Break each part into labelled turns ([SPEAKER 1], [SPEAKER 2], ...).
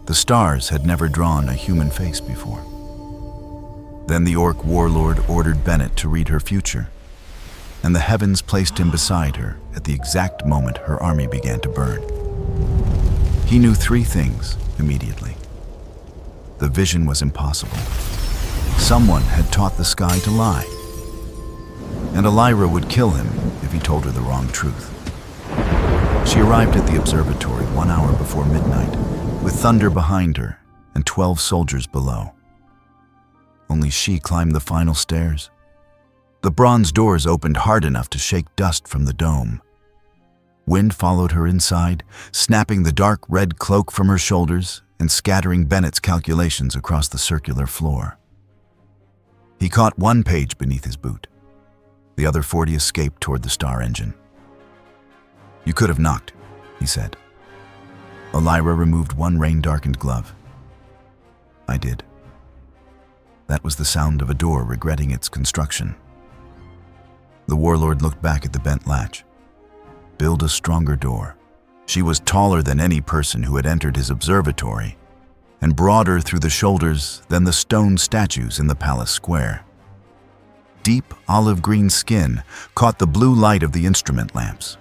[SPEAKER 1] The stars had never drawn a human face before. Then the Orc Warlord ordered Bennett to read her future, and the heavens placed him beside her at the exact moment her army began to burn. He knew 3 things immediately. The vision was impossible. Someone had taught the sky to lie, and Elira would kill him if he told her the wrong truth. She arrived at the observatory 1 hour before midnight, with thunder behind her and 12 soldiers below. Only she climbed the final stairs. The bronze doors opened hard enough to shake dust from the dome. Wind followed her inside, snapping the dark red cloak from her shoulders and scattering Bennett's calculations across the circular floor. He caught 1 page beneath his boot. The other 40 escaped toward the star engine. "You could have knocked," he said. Elira removed 1 rain-darkened glove. "I did." That was the sound of a door regretting its construction. The Warlord looked back at the bent latch. Build a stronger door. She was taller than any person who had entered his observatory, and broader through the shoulders than the stone statues in the palace square. Deep olive-green skin caught the blue light of the instrument lamps.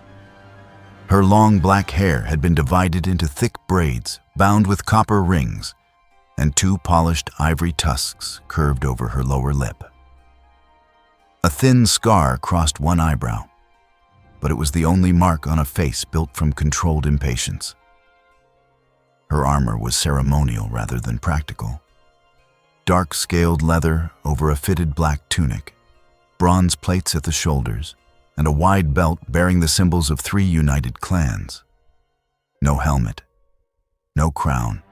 [SPEAKER 1] Her long black hair had been divided into thick braids bound with copper rings, and 2 polished ivory tusks curved over her lower lip. A thin scar crossed 1 eyebrow, but it was the only mark on a face built from controlled impatience. Her armor was ceremonial rather than practical. Dark scaled leather over a fitted black tunic, bronze plates at the shoulders, and a wide belt bearing the symbols of 3 united clans. No helmet, no crown.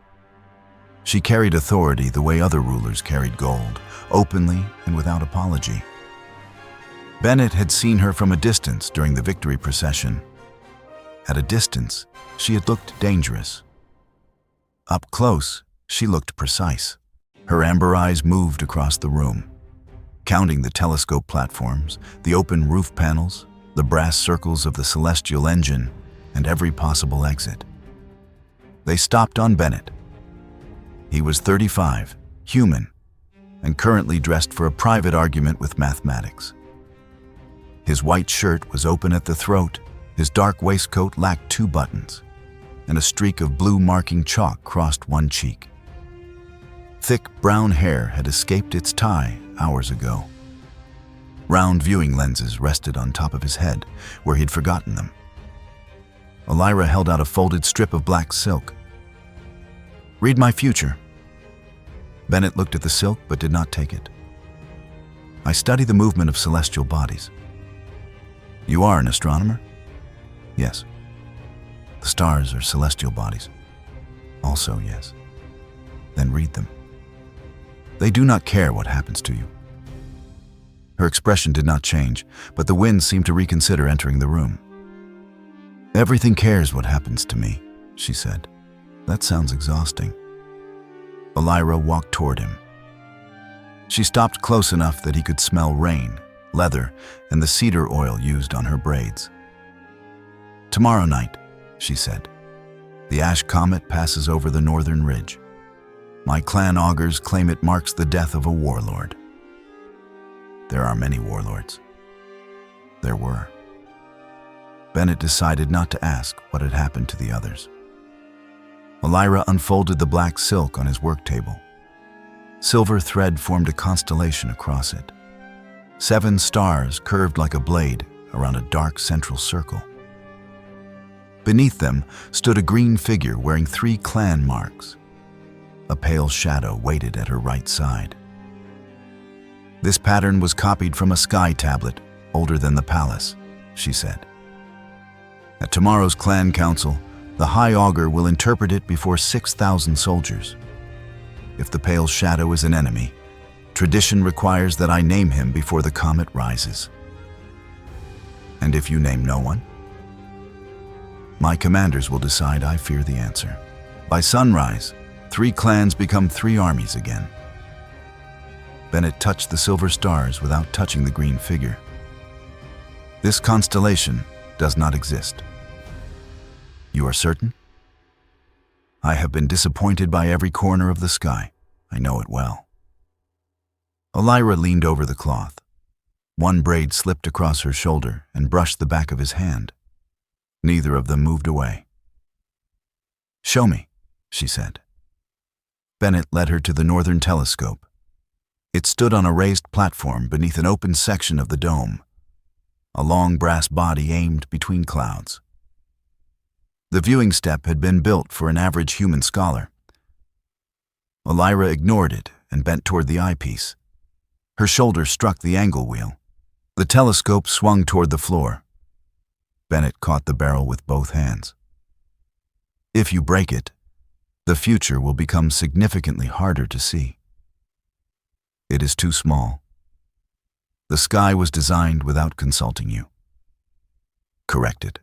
[SPEAKER 1] She carried authority the way other rulers carried gold, openly and without apology. Bennett had seen her from a distance during the victory procession. At a distance, she had looked dangerous. Up close, she looked precise. Her amber eyes moved across the room, counting the telescope platforms, the open roof panels, the brass circles of the celestial engine, and every possible exit. They stopped on Bennett. He was 35, human, and currently dressed for a private argument with mathematics. His white shirt was open at the throat, his dark waistcoat lacked 2 buttons, and a streak of blue marking chalk crossed 1 cheek. Thick brown hair had escaped its tie hours ago. Round viewing lenses rested on top of his head, where he'd forgotten them. Elira held out a folded strip of black silk. "Read my future." Bennett looked at the silk but did not take it. "I study the movement of celestial bodies." "You are an astronomer?" "Yes." "The stars are celestial bodies." "Also, yes." "Then read them." "They do not care what happens to you." Her expression did not change, but the wind seemed to reconsider entering the room. "Everything cares what happens to me," she said. "That sounds exhausting." Elira walked toward him. She stopped close enough that he could smell rain, leather, and the cedar oil used on her braids. "Tomorrow night," she said, "the ash comet passes over the northern ridge. My clan augurs claim it marks the death of a warlord." There are many warlords. There were. Bennett decided not to ask what had happened to the others. Elira unfolded the black silk on his work table. Silver thread formed a constellation across it. 7 stars curved like a blade around a dark central circle. Beneath them stood a green figure wearing 3 clan marks. A pale shadow waited at her right side. "This pattern was copied from a sky tablet older than the palace," she said. "At tomorrow's clan council, the High Augur will interpret it before 6,000 soldiers. If the pale shadow is an enemy, tradition requires that I name him before the comet rises. And if you name no one, my commanders will decide I fear the answer. By sunrise, 3 clans become 3 armies again." Bennett touched the silver stars without touching the green figure. "This constellation does not exist." "You are certain?" I have been disappointed by every corner of the sky. I know it well. Elira leaned over the cloth. One braid slipped across her shoulder and brushed the back of his hand. Neither of them moved away. "Show me," she said. Bennett led her to the northern telescope. It stood on a raised platform beneath an open section of the dome, a long brass body aimed between clouds. The viewing step had been built for an average human scholar. Elira ignored it and bent toward the eyepiece. Her shoulder struck the angle wheel. The telescope swung toward the floor. Bennett caught the barrel with both hands. "If you break it, the future will become significantly harder to see. It is too small. The sky was designed without consulting you." Corrected.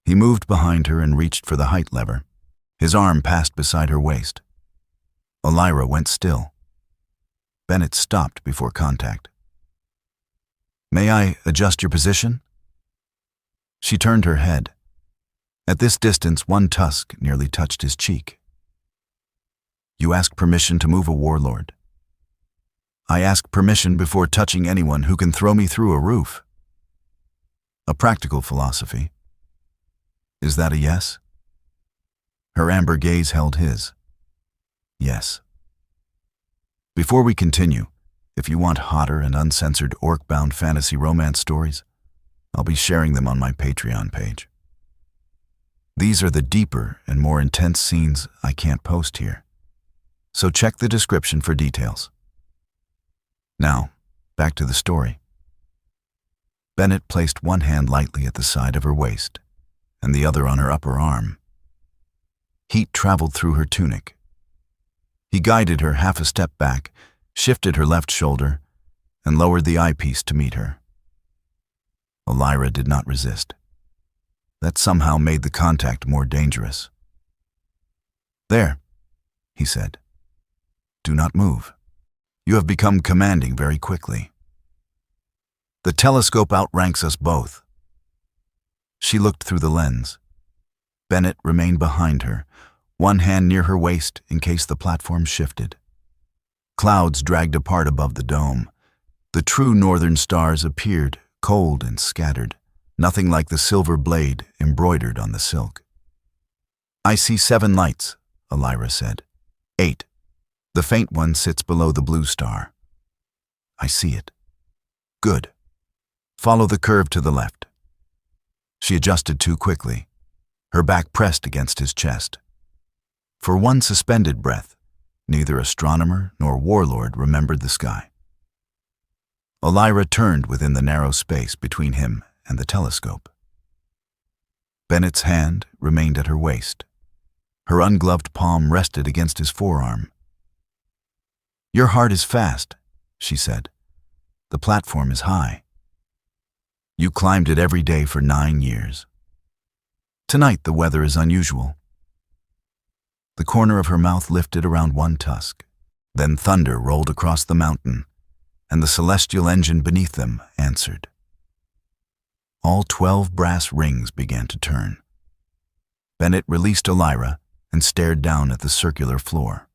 [SPEAKER 1] He moved behind her and reached for the height lever. His arm passed beside her waist. Elira went still. Bennett stopped before contact. "May I adjust your position?" She turned her head. At this distance, one tusk nearly touched his cheek. "You ask permission to move a warlord. I ask permission before touching anyone who can throw me through a roof." A practical philosophy. Is that a yes? Her amber gaze held his. Yes. Before we continue, if you want hotter and uncensored orc-bound fantasy romance stories, I'll be sharing them on my Patreon page. These are the deeper and more intense scenes I can't post here, so check the description for details. Now, back to the story. Bennett placed one hand lightly at the side of her waist, and the other on her upper arm. Heat traveled through her tunic. He guided her half a step back, shifted her left shoulder, and lowered the eyepiece to meet her. Elira did not resist. That somehow made the contact more dangerous. "There," he said. "Do not move. You have become commanding very quickly. The telescope outranks us both." She looked through the lens. Bennett remained behind her, one hand near her waist in case the platform shifted. Clouds dragged apart above the dome. The true northern stars appeared, cold and scattered, nothing like the silver blade embroidered on the silk. "I see 7 lights," Elira said. 8. The faint one sits below the blue star." "I see it." "Good. Follow the curve to the left." She adjusted too quickly. Her back pressed against his chest. For one suspended breath, neither astronomer nor warlord remembered the sky. Elira turned within the narrow space between him and the telescope. Bennett's hand remained at her waist. Her ungloved palm rested against his forearm. "Your heart is fast," she said. "The platform is high. You climbed it every day for 9 years. Tonight the weather is unusual." The corner of her mouth lifted around one tusk. Then thunder rolled across the mountain, and the celestial engine beneath them answered. All 12 brass rings began to turn. Bennett released Elira and stared down at the circular floor.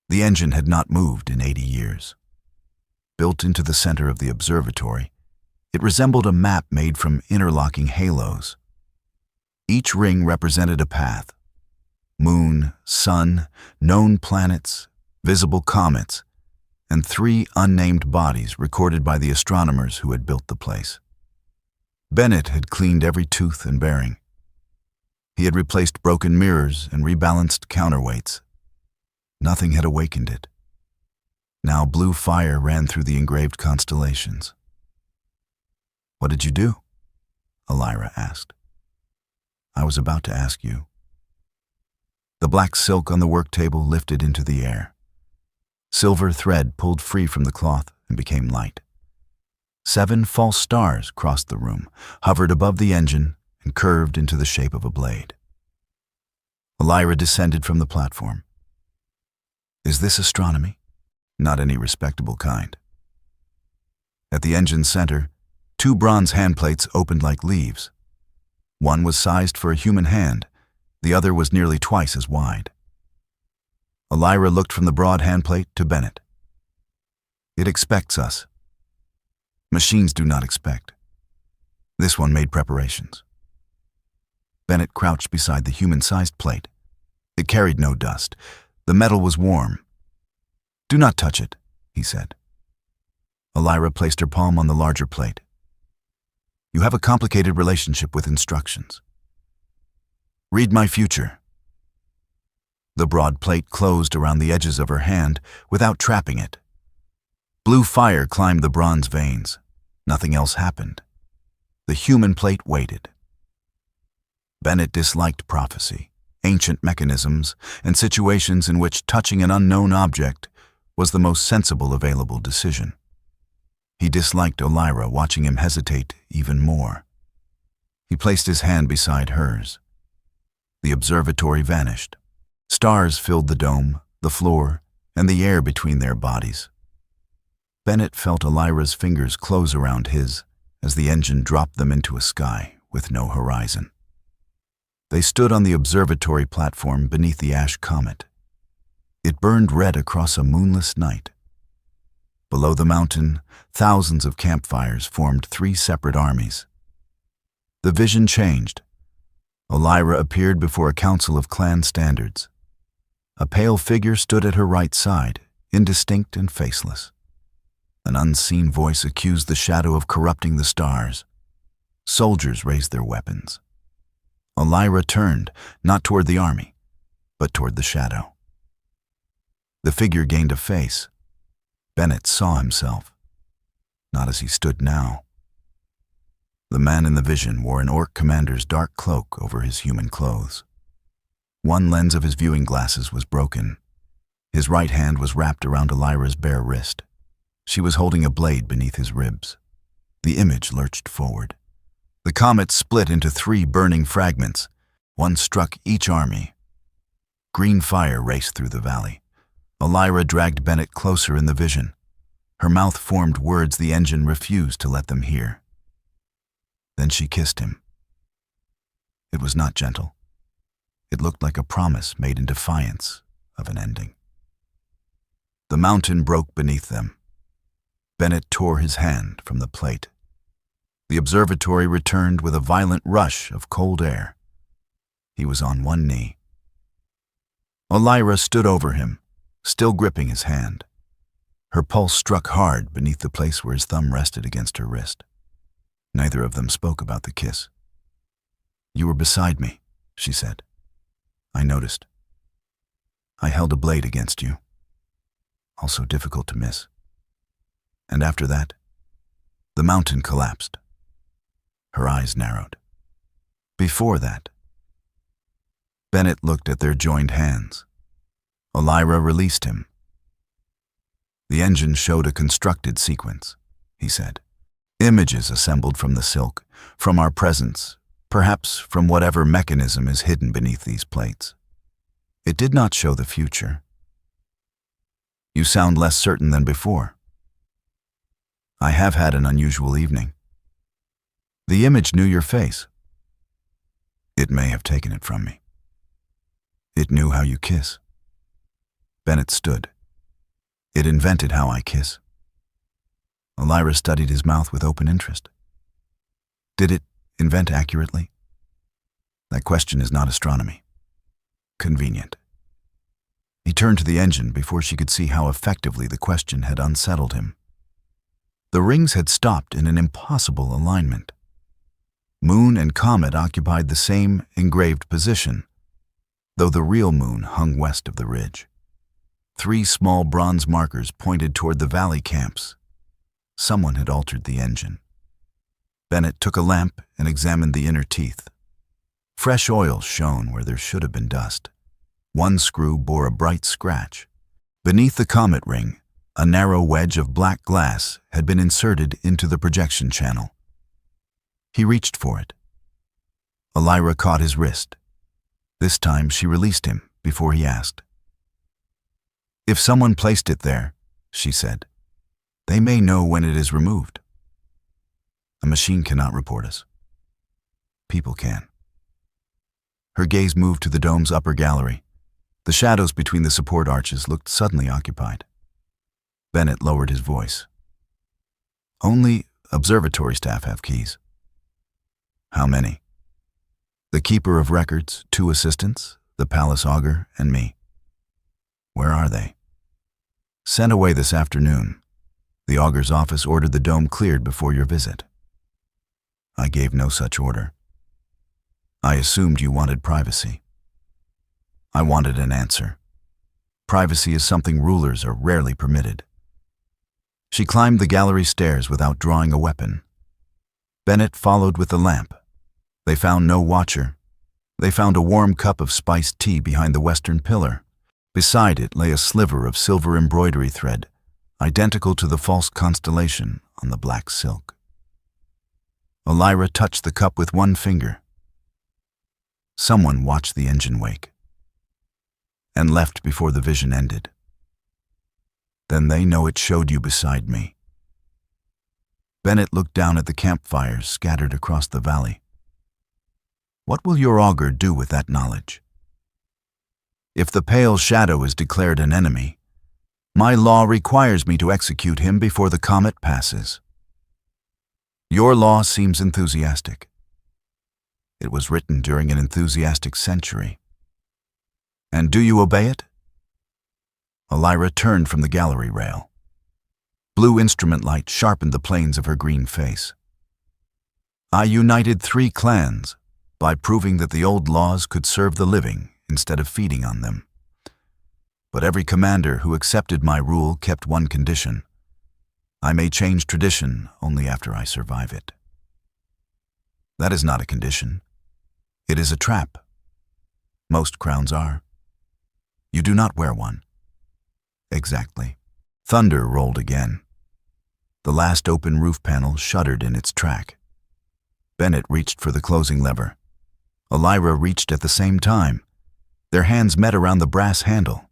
[SPEAKER 1] The engine had not moved in 80 years. Built into the center of the observatory, it resembled a map made from interlocking halos. Each ring represented a path. Moon, sun, known planets, visible comets, and 3 unnamed bodies recorded by the astronomers who had built the place. Bennett had cleaned every tooth and bearing. He had replaced broken mirrors and rebalanced counterweights. Nothing had awakened it. Now blue fire ran through the engraved constellations. "What did you do?" Elira asked. "I was about to ask you." The black silk on the work table lifted into the air. Silver thread pulled free from the cloth and became light. 7 false stars crossed the room, hovered above the engine, and curved into the shape of a blade. Elira descended from the platform. "Is this astronomy?" "Not any respectable kind." At the engine's center, 2 bronze handplates opened like leaves. One was sized for a human hand, The other was nearly twice as wide. Elira looked from the broad handplate to Bennett. It expects us. Machines do not expect. This one made preparations. Bennett crouched beside the human-sized plate. It carried no dust. The metal was warm. "Do not touch it," he said. Elira placed her palm on the larger plate. "You have a complicated relationship with instructions. Read my future." The broad plate closed around the edges of her hand without trapping it. Blue fire climbed the bronze veins. Nothing else happened. The human plate waited. Bennett disliked prophecy, ancient mechanisms, and situations in which touching an unknown object was the most sensible available decision. He disliked Elira, watching him hesitate even more. He placed his hand beside hers. The observatory vanished. Stars filled the dome, the floor, and the air between their bodies. Bennett felt Elira's fingers close around his as the engine dropped them into a sky with no horizon. They stood on the observatory platform beneath the ash comet. It burned red across a moonless night. Below the mountain, thousands of campfires formed 3 separate armies. The vision changed. Elira appeared before a council of clan standards. A pale figure stood at her right side, indistinct and faceless. An unseen voice accused the shadow of corrupting the stars. Soldiers raised their weapons. Elira turned, not toward the army, but toward the shadow. The figure gained a face. Bennett saw himself, not as he stood now. The man in the vision wore an orc commander's dark cloak over his human clothes. One lens of his viewing glasses was broken. His right hand was wrapped around Elira's bare wrist. She was holding a blade beneath his ribs. The image lurched forward. The comet split into 3 burning fragments. One struck each army. Green fire raced through the valley. Elira dragged Bennett closer in the vision. Her mouth formed words the engine refused to let them hear. Then she kissed him. It was not gentle. It looked like a promise made in defiance of an ending. The mountain broke beneath them. Bennett tore his hand from the plate. The observatory returned with a violent rush of cold air. He was on one knee. Elira stood over him, still gripping his hand. Her pulse struck hard beneath the place where his thumb rested against her wrist. Neither of them spoke about the kiss. "You were beside me," she said. "I noticed. I held a blade against you. Also difficult to miss. And after that, the mountain collapsed." Her eyes narrowed. "Before that..." Bennett looked at their joined hands. Elira released him. "The engine showed a constructed sequence," he said. "Images assembled from the silk, from our presence, perhaps from whatever mechanism is hidden beneath these plates. It did not show the future. You sound less certain than before." "I have had an unusual evening." "The image knew your face." "It may have taken it from me." "It knew how you kiss." Bennett stood. "It invented how I kiss." Elira studied his mouth with open interest. "Did it invent accurately?" "That question is not astronomy." "Convenient." He turned to the engine before she could see how effectively the question had unsettled him. The rings had stopped in an impossible alignment. Moon and comet occupied the same engraved position, though the real moon hung west of the ridge. 3 small bronze markers pointed toward the valley camps. Someone had altered the engine. Bennett took a lamp and examined the inner teeth. Fresh oil shone where there should have been dust. One screw bore a bright scratch. Beneath the comet ring, a narrow wedge of black glass had been inserted into the projection channel. He reached for it. Elira caught his wrist. This time she released him before he asked. "If someone placed it there," she said, "they may know when it is removed." "A machine cannot report us. People can." Her gaze moved to the dome's upper gallery. The shadows between the support arches looked suddenly occupied. Bennett lowered his voice. Only observatory staff have keys. How many? The keeper of records, 2 assistants, the palace augur, and me. Where are they? Sent away this afternoon. The augur's office ordered the dome cleared before your visit. I gave no such order. I assumed you wanted privacy. I wanted an answer. Privacy is something rulers are rarely permitted. She climbed the gallery stairs without drawing a weapon. Bennett followed with the lamp. They found no watcher. They found a warm cup of spiced tea behind the western pillar. Beside it lay a sliver of silver embroidery thread, identical to the false constellation on the black silk. Elira touched the cup with one finger. Someone watched the engine wake and left before the vision ended. Then they know it showed you beside me. Bennett looked down at the campfires scattered across the valley. What will your augur do with that knowledge? If the pale shadow is declared an enemy, my law requires me to execute him before the comet passes. Your law seems enthusiastic. It was written during an enthusiastic century. And do you obey it? Elira turned from the gallery rail. Blue instrument light sharpened the planes of her green face. I united 3 clans by proving that the old laws could serve the living instead of feeding on them. But every commander who accepted my rule kept one condition. I may change tradition only after I survive it. That is not a condition. It is a trap. Most crowns are. You do not wear one. Exactly. Thunder rolled again. The last open roof panel shuddered in its track. Bennett reached for the closing lever. Elira reached at the same time. Their hands met around the brass handle.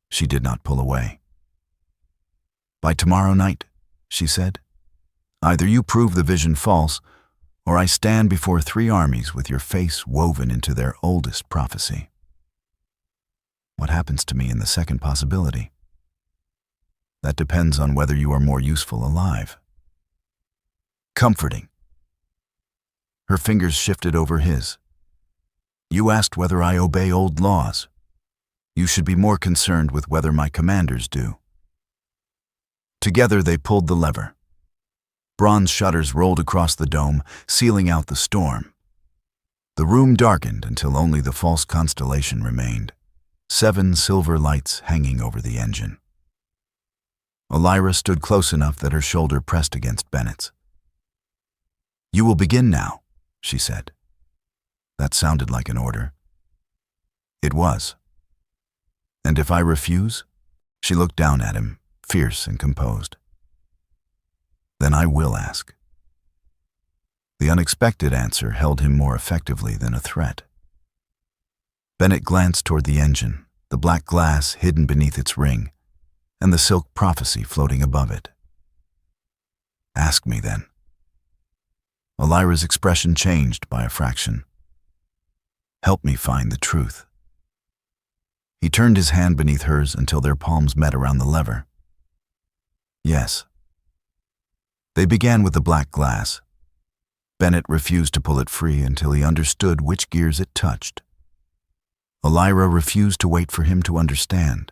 [SPEAKER 1] She did not pull away. By tomorrow night, she said, either you prove the vision false, or I stand before 3 armies with your face woven into their oldest prophecy. What happens to me in the second possibility? That depends on whether you are more useful alive. Comforting. Her fingers shifted over his. You asked whether I obey old laws. You should be more concerned with whether my commanders do. Together they pulled the lever. Bronze shutters rolled across the dome, sealing out the storm. The room darkened until only the false constellation remained, 7 silver lights hanging over the engine. Elira stood close enough that her shoulder pressed against Bennett's. You will begin now, she said. That sounded like an order. It was. And if I refuse? She looked down at him, fierce and composed. Then I will ask. The unexpected answer held him more effectively than a threat. Bennett glanced toward the engine, the black glass hidden beneath its ring, and the silk prophecy floating above it. Ask me then. Elira's expression changed by a fraction. Help me find the truth. He turned his hand beneath hers until their palms met around the lever. Yes. They began with the black glass. Bennett refused to pull it free until he understood which gears it touched. Elira refused to wait for him to understand.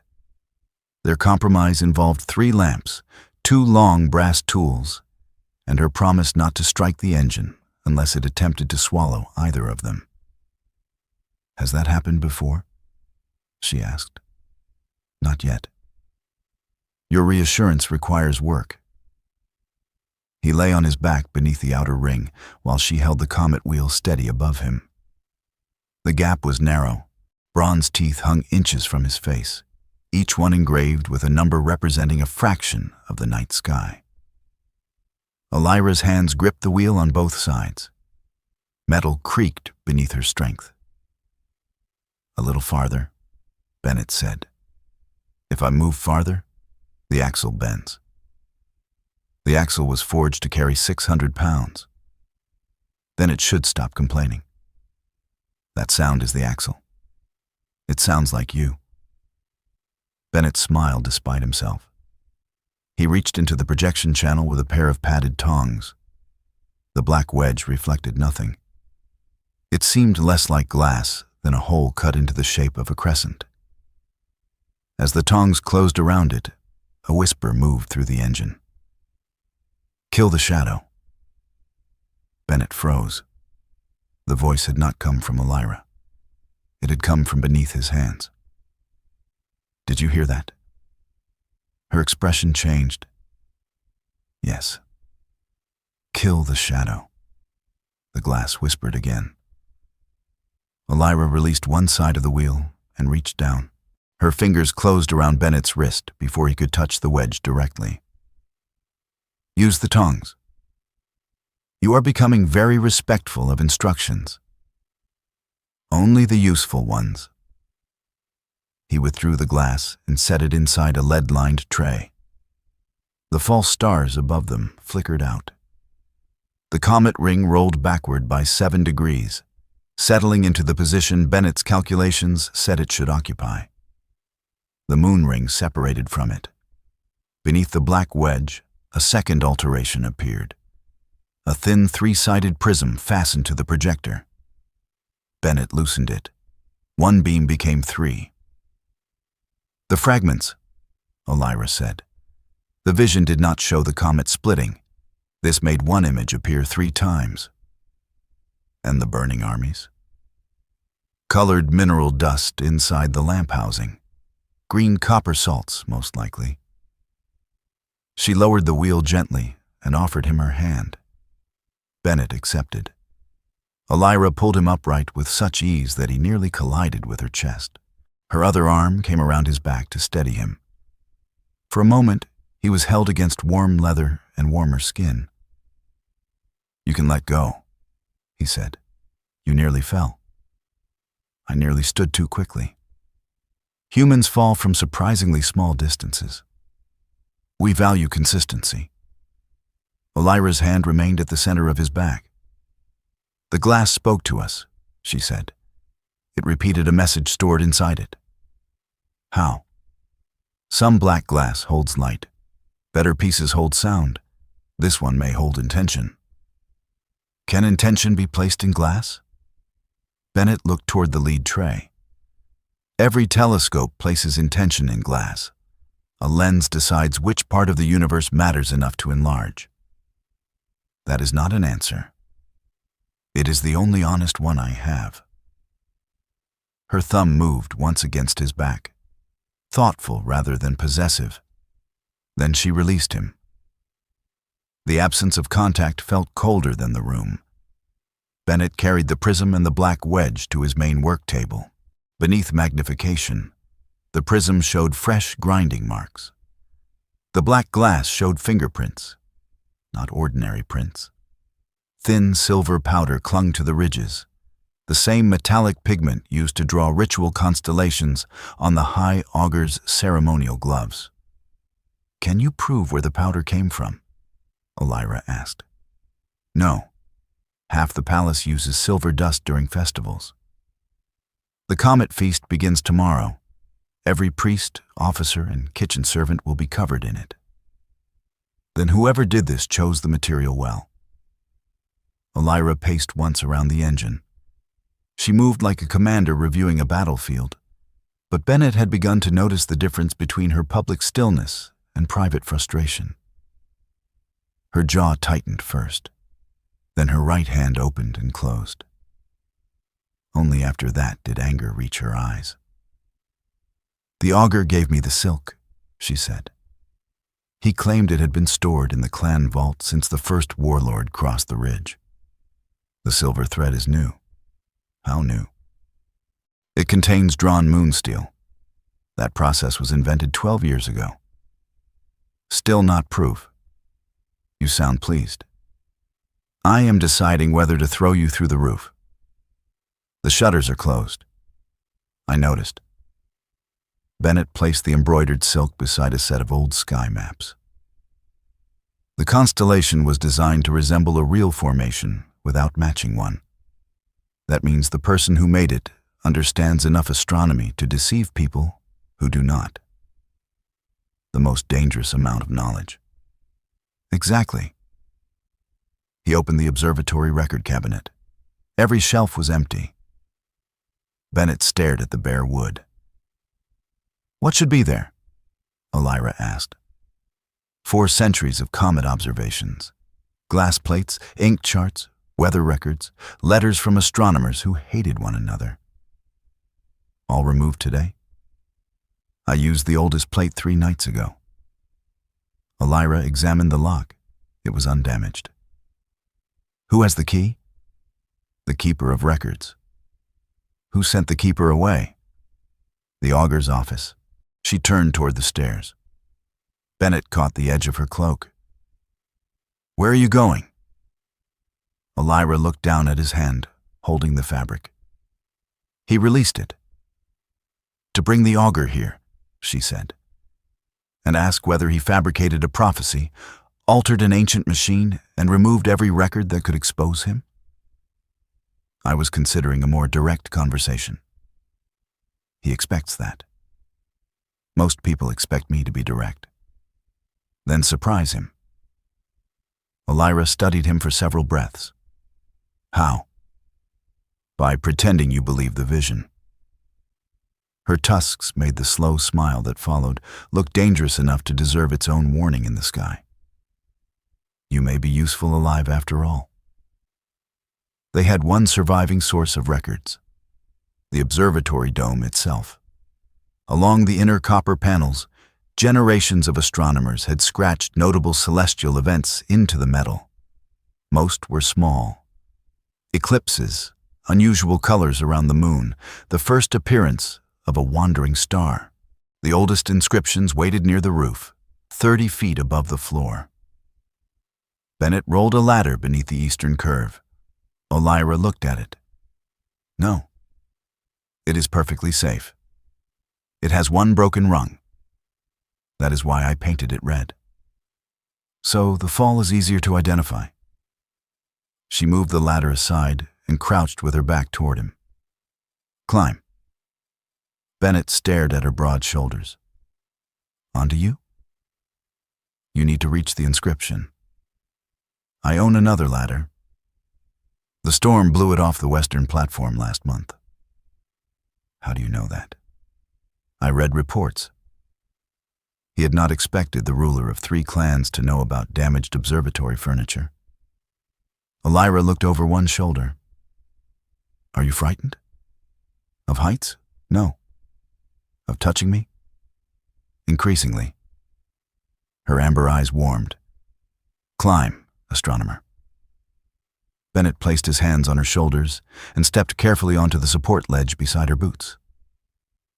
[SPEAKER 1] Their compromise involved 3 lamps, 2 long brass tools, and her promise not to strike the engine unless it attempted to swallow either of them. Has that happened before? She asked. Not yet. Your reassurance requires work. He lay on his back beneath the outer ring while she held the comet wheel steady above him. The gap was narrow. Bronze teeth hung inches from his face, each one engraved with a number representing a fraction of the night sky. Elira's hands gripped the wheel on both sides. Metal creaked beneath her strength. A little farther, Bennett said. If I move farther, the axle bends. The axle was forged to carry 600 pounds. Then it should stop complaining. That sound is the axle. It sounds like you. Bennett smiled despite himself. He reached into the projection channel with a pair of padded tongs. The black wedge reflected nothing. It seemed less like glass than a hole cut into the shape of a crescent. As the tongs closed around it, a whisper moved through the engine. "Kill the shadow." Bennett froze. The voice had not come from Elira. It had come from beneath his hands. "Did you hear that?" Her expression changed. "Yes." "Kill the shadow," the glass whispered again. Elira released one side of the wheel and reached down. Her fingers closed around Bennett's wrist before he could touch the wedge directly. "Use the tongs. You are becoming very respectful of instructions. Only the useful ones." He withdrew the glass and set it inside a lead-lined tray. The false stars above them flickered out. The comet ring rolled backward by 7 degrees, settling into the position Bennett's calculations said it should occupy. The moon ring separated from it. Beneath the black wedge, a second alteration appeared. A thin 3-sided prism fastened to the projector. Bennett loosened it. One beam became 3. "The fragments," Elira said. The vision did not show the comet splitting. This made one image appear 3 times. "And the burning armies?" "Colored mineral dust inside the lamp housing. Green copper salts, most likely." She lowered the wheel gently and offered him her hand. Bennett accepted. Elira pulled him upright with such ease that he nearly collided with her chest. Her other arm came around his back to steady him. For a moment, he was held against warm leather and warmer skin. "You can let go," he said. "You nearly fell." "I nearly stood too quickly." Humans fall from surprisingly small distances. We value consistency. Elira's hand remained at the center of his back. "The glass spoke to us," she said. It repeated a message stored inside it. "How?" "Some black glass holds light. Better pieces hold sound. This one may hold intention." "Can intention be placed in glass?" Bennett looked toward the lead tray. "Every telescope places intention in glass. A lens decides which part of the universe matters enough to enlarge." "That is not an answer. It is the only honest one I have." Her thumb moved once against his back, thoughtful rather than possessive. Then she released him. The absence of contact felt colder than the room. Bennett carried the prism and the black wedge to his main work table. Beneath magnification, the prism showed fresh grinding marks. The black glass showed fingerprints, not ordinary prints. Thin silver powder clung to the ridges, the same metallic pigment used to draw ritual constellations on the High Augur's ceremonial gloves. "Can you prove where the powder came from?" Elira asked. "No. Half the palace uses silver dust during festivals. The comet feast begins tomorrow. Every priest, officer, and kitchen servant will be covered in it." "Then whoever did this chose the material well." Elira paced once around the engine. She moved like a commander reviewing a battlefield, but Bennett had begun to notice the difference between her public stillness and private frustration. Her jaw tightened first, then her right hand opened and closed. Only after that did anger reach her eyes. "The augur gave me the silk," she said. "He claimed it had been stored in the clan vault since the first warlord crossed the ridge. The silver thread is new." "How new?" "It contains drawn moon steel. That process was invented 12 years ago." "Still not proof. You sound pleased." "I am deciding whether to throw you through the roof. The shutters are closed." "I noticed." Bennett placed the embroidered silk beside a set of old sky maps. The constellation was designed to resemble a real formation without matching one. That means the person who made it understands enough astronomy to deceive people who do not. The most dangerous amount of knowledge. Exactly. He opened the observatory record cabinet. Every shelf was empty. Bennett stared at the bare wood. What should be there? Elira asked. 4 centuries of comet observations. Glass plates, ink charts, weather records, letters from astronomers who hated one another. All removed today? I used the oldest plate 3 nights ago. Elira examined the lock. It was undamaged. Who has the key? The keeper of records. Who sent the keeper away? The augur's office. She turned toward the stairs. Bennett caught the edge of her cloak. Where are you going? Elira looked down at his hand, holding the fabric. He released it. To bring the augur here, she said, and ask whether he fabricated a prophecy, altered an ancient machine, and removed every record that could expose him. I was considering a more direct conversation. He expects that. Most people expect me to be direct. Then surprise him. Elira studied him for several breaths. How? By pretending you believe the vision. Her tusks made the slow smile that followed look dangerous enough to deserve its own warning in the sky. You may be useful alive after all. They had one surviving source of records, the observatory dome itself. Along the inner copper panels, generations of astronomers had scratched notable celestial events into the metal. Most were small. Eclipses, unusual colors around the moon, the first appearance of a wandering star. The oldest inscriptions waited near the roof, 30 feet above the floor. Bennett rolled a ladder beneath the eastern curve. Elira looked at it. No. It is perfectly safe. It has one broken rung. That is why I painted it red. So the fall is easier to identify. She moved the ladder aside and crouched with her back toward him. Climb. Bennett stared at her broad shoulders. Onto you? You need to reach the inscription. I own another ladder. The storm blew it off the western platform last month. How do you know that? I read reports. He had not expected the ruler of 3 clans to know about damaged observatory furniture. Elira looked over one shoulder. Are you frightened? Of heights? No. Of touching me? Increasingly. Her amber eyes warmed. Climb, astronomer. Bennett placed his hands on her shoulders and stepped carefully onto the support ledge beside her boots.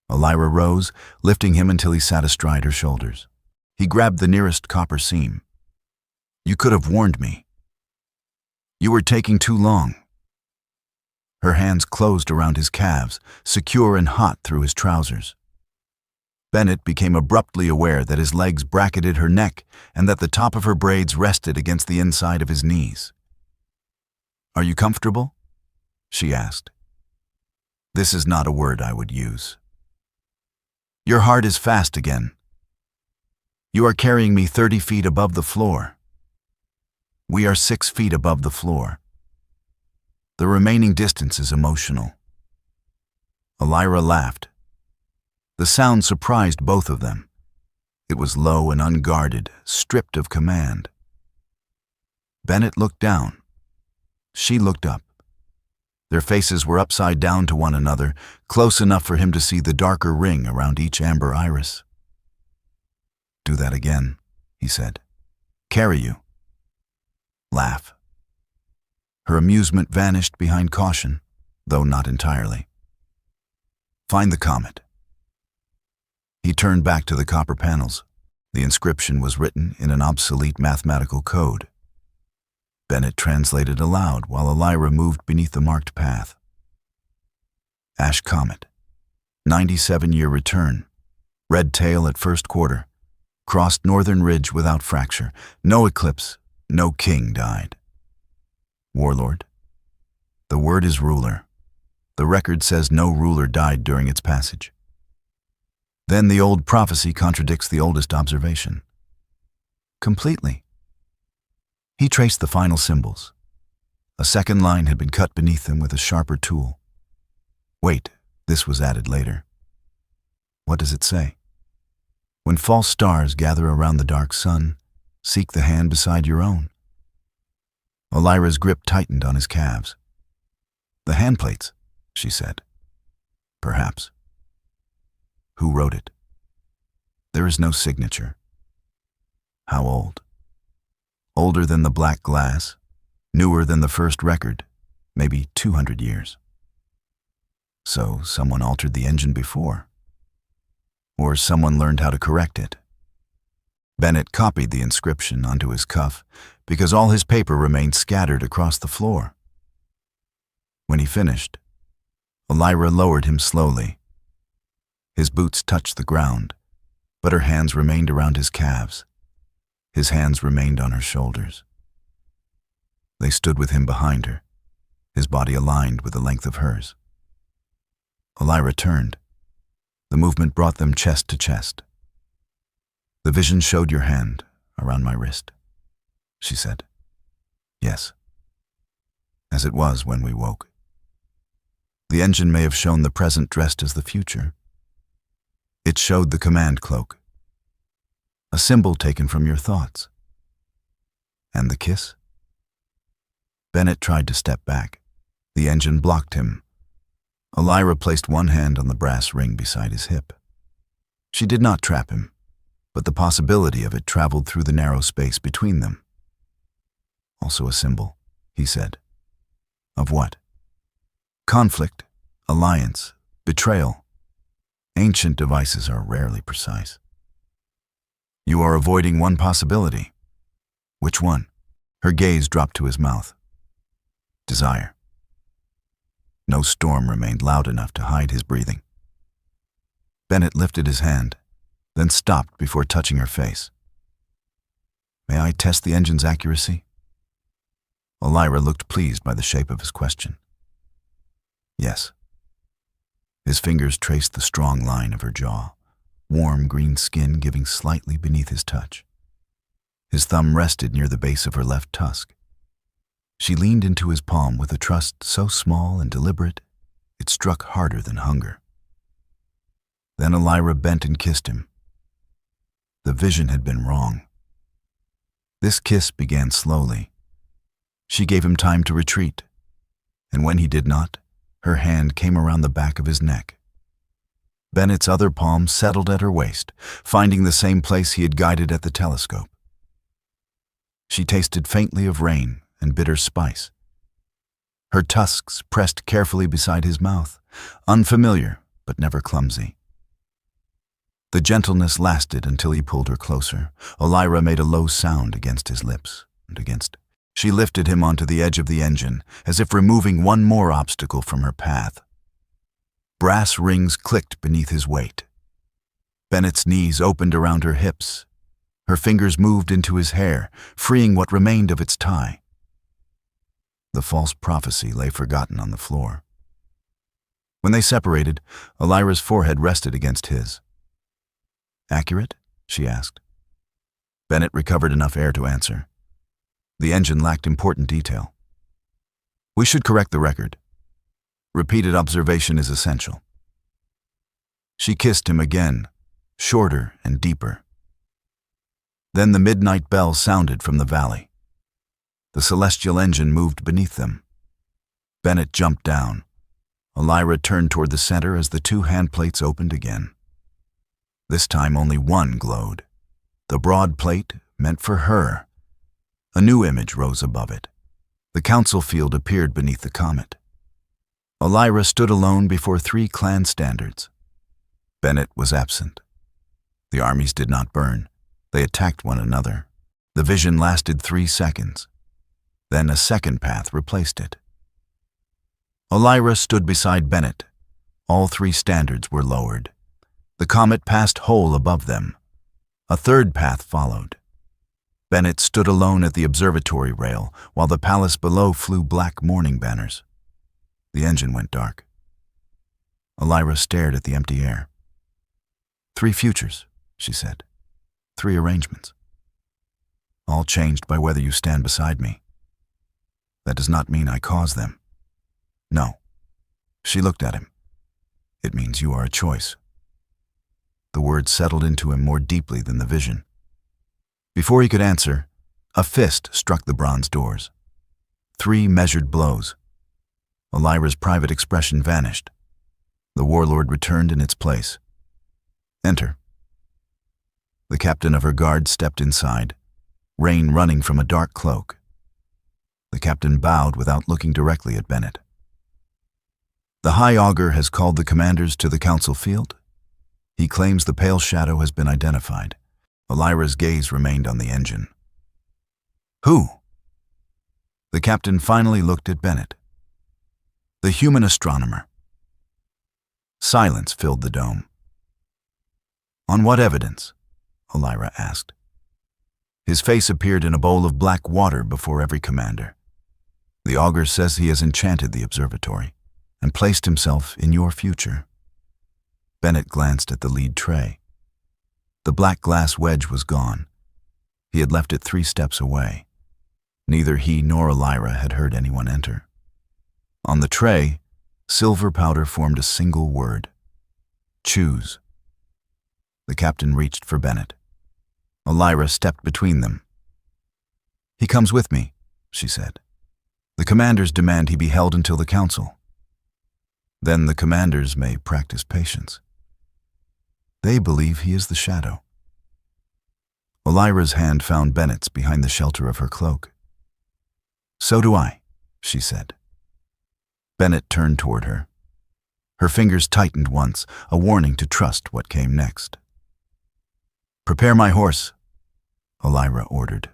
[SPEAKER 1] Elira rose, lifting him until he sat astride her shoulders. He grabbed the nearest copper seam. You could have warned me. You were taking too long. Her hands closed around his calves, secure and hot through his trousers. Bennett became abruptly aware that his legs bracketed her neck and that the top of her braids rested against the inside of his knees. Are you comfortable? She asked. This is not a word I would use. Your heart is fast again. You are carrying me 30 feet above the floor. We are 6 feet above the floor. The remaining distance is emotional. Elira laughed. The sound surprised both of them. It was low and unguarded, stripped of command. Bennett looked down. She looked up. Their faces were upside down to one another, close enough for him to see the darker ring around each amber iris. Do that again, he said. Carry you. Laugh. Her amusement vanished behind caution, though not entirely. Find the comet. He turned back to the copper panels. The inscription was written in an obsolete mathematical code. Bennett translated aloud while Elira moved beneath the marked path. Ash Comet. 97-year return. Red tail at first quarter. Crossed northern ridge without fracture. No eclipse. No king died. Warlord. The word is ruler. The record says no ruler died during its passage. Then the old prophecy contradicts the oldest observation. Completely. He traced the final symbols. A second line had been cut beneath them with a sharper tool. Wait, this was added later. What does it say? When false stars gather around the dark sun, seek the hand beside your own. Elira's grip tightened on his calves. The handplates, she said. Perhaps. Who wrote it? There is no signature. How old? Older than the black glass, newer than the first record, maybe 200 years. So someone altered the engine before. Or someone learned how to correct it. Bennett copied the inscription onto his cuff because all his paper remained scattered across the floor. When he finished, Elira lowered him slowly. His boots touched the ground, but her hands remained around his calves. His hands remained on her shoulders. They stood with him behind her, his body aligned with the length of hers. Elira turned. The movement brought them chest to chest. The vision showed your hand around my wrist, she said. Yes, as it was when we woke. The engine may have shown the present dressed as the future. It showed the command cloak, a symbol taken from your thoughts. And the kiss? Bennett tried to step back. The engine blocked him. Elira placed one hand on the brass ring beside his hip. She did not trap him, but the possibility of it traveled through the narrow space between them. Also a symbol, he said. Of what? Conflict, alliance, betrayal. Ancient devices are rarely precise. You are avoiding one possibility. Which one? Her gaze dropped to his mouth. Desire. No storm remained loud enough to hide his breathing. Bennett lifted his hand, then stopped before touching her face. May I test the engine's accuracy? Elira looked pleased by the shape of his question. Yes. His fingers traced the strong line of her jaw, warm green skin giving slightly beneath his touch. His thumb rested near the base of her left tusk. She leaned into his palm with a trust so small and deliberate, it struck harder than hunger. Then Elira bent and kissed him. The vision had been wrong. This kiss began slowly. She gave him time to retreat, and when he did not, her hand came around the back of his neck. Bennett's other palm settled at her waist, finding the same place he had guided at the telescope. She tasted faintly of rain and bitter spice. Her tusks pressed carefully beside his mouth, unfamiliar but never clumsy. The gentleness lasted until he pulled her closer. Elira made a low sound against his lips and against. She lifted him onto the edge of the engine, as if removing one more obstacle from her path. Brass rings clicked beneath his weight. Bennett's knees opened around her hips. Her fingers moved into his hair, freeing what remained of its tie. The false prophecy lay forgotten on the floor. When they separated, Elira's forehead rested against his. Accurate? She asked. Bennett recovered enough air to answer. The engine lacked important detail. We should correct the record. Repeated observation is essential. She kissed him again, shorter and deeper. Then the midnight bell sounded from the valley. The celestial engine moved beneath them. Bennett jumped down. Elira turned toward the center as the two handplates opened again. This time only one glowed. The broad plate meant for her. A new image rose above it. The council field appeared beneath the comet. Elira stood alone before 3 clan standards. Bennett was absent. The armies did not burn. They attacked one another. The vision lasted 3 seconds. Then a second path replaced it. Elira stood beside Bennett. All 3 standards were lowered. The comet passed whole above them. A third path followed. Bennett stood alone at the observatory rail, while the palace below flew black mourning banners. The engine went dark. Elira stared at the empty air. 3 futures, she said. 3 arrangements. All changed by whether you stand beside me. That does not mean I cause them. No. She looked at him. It means you are a choice. The words settled into him more deeply than the vision. Before he could answer, a fist struck the bronze doors. 3 measured blows. Elira's private expression vanished. The warlord returned in its place. Enter. The captain of her guard stepped inside, rain running from a dark cloak. The captain bowed without looking directly at Bennett. The High Augur has called the commanders to the council field. He claims the pale shadow has been identified. Elira's gaze remained on the engine. Who? The captain finally looked at Bennett. The human astronomer. Silence filled the dome. On what evidence? Elira asked. His face appeared in a bowl of black water before every commander. The augur says he has enchanted the observatory and placed himself in your future. Bennett glanced at the lead tray. The black glass wedge was gone. He had left it 3 steps away. Neither he nor Elira had heard anyone enter. On the tray, silver powder formed a single word. Choose. The captain reached for Bennett. Elira stepped between them. He comes with me, she said. The commanders demand he be held until the council. Then the commanders may practice patience. They believe he is the shadow. Elira's hand found Bennett's behind the shelter of her cloak. So do I, she said. Bennett turned toward her. Her fingers tightened once, a warning to trust what came next. Prepare my horse, Elira ordered.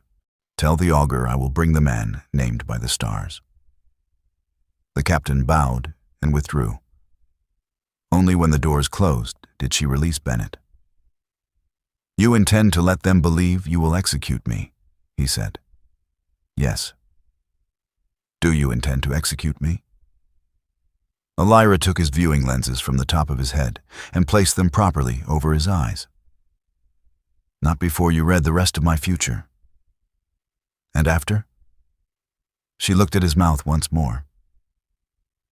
[SPEAKER 1] Tell the augur I will bring the man named by the stars. The captain bowed and withdrew. Only when the doors closed did she release Bennett. You intend to let them believe you will execute me, he said. Yes. Do you intend to execute me? Elira took his viewing lenses from the top of his head and placed them properly over his eyes. Not before you read the rest of my future. And after? She looked at his mouth once more.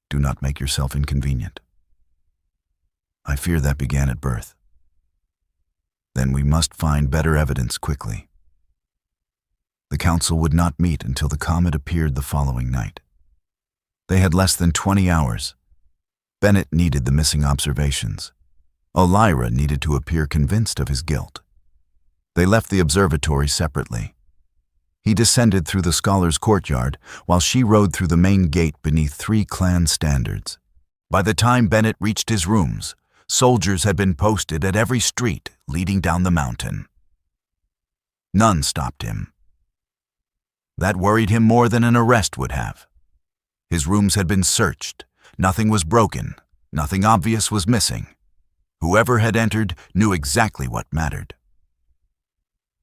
[SPEAKER 1] Do not make yourself inconvenient. I fear that began at birth. Then we must find better evidence quickly. The council would not meet until the comet appeared the following night. They had less than 20 hours. Bennett needed the missing observations. Elira needed to appear convinced of his guilt. They left the observatory separately. He descended through the scholars' courtyard while she rode through the main gate beneath 3 clan standards. By the time Bennett reached his rooms, soldiers had been posted at every street leading down the mountain. None stopped him. That worried him more than an arrest would have. His rooms had been searched. Nothing was broken. Nothing obvious was missing. Whoever had entered knew exactly what mattered.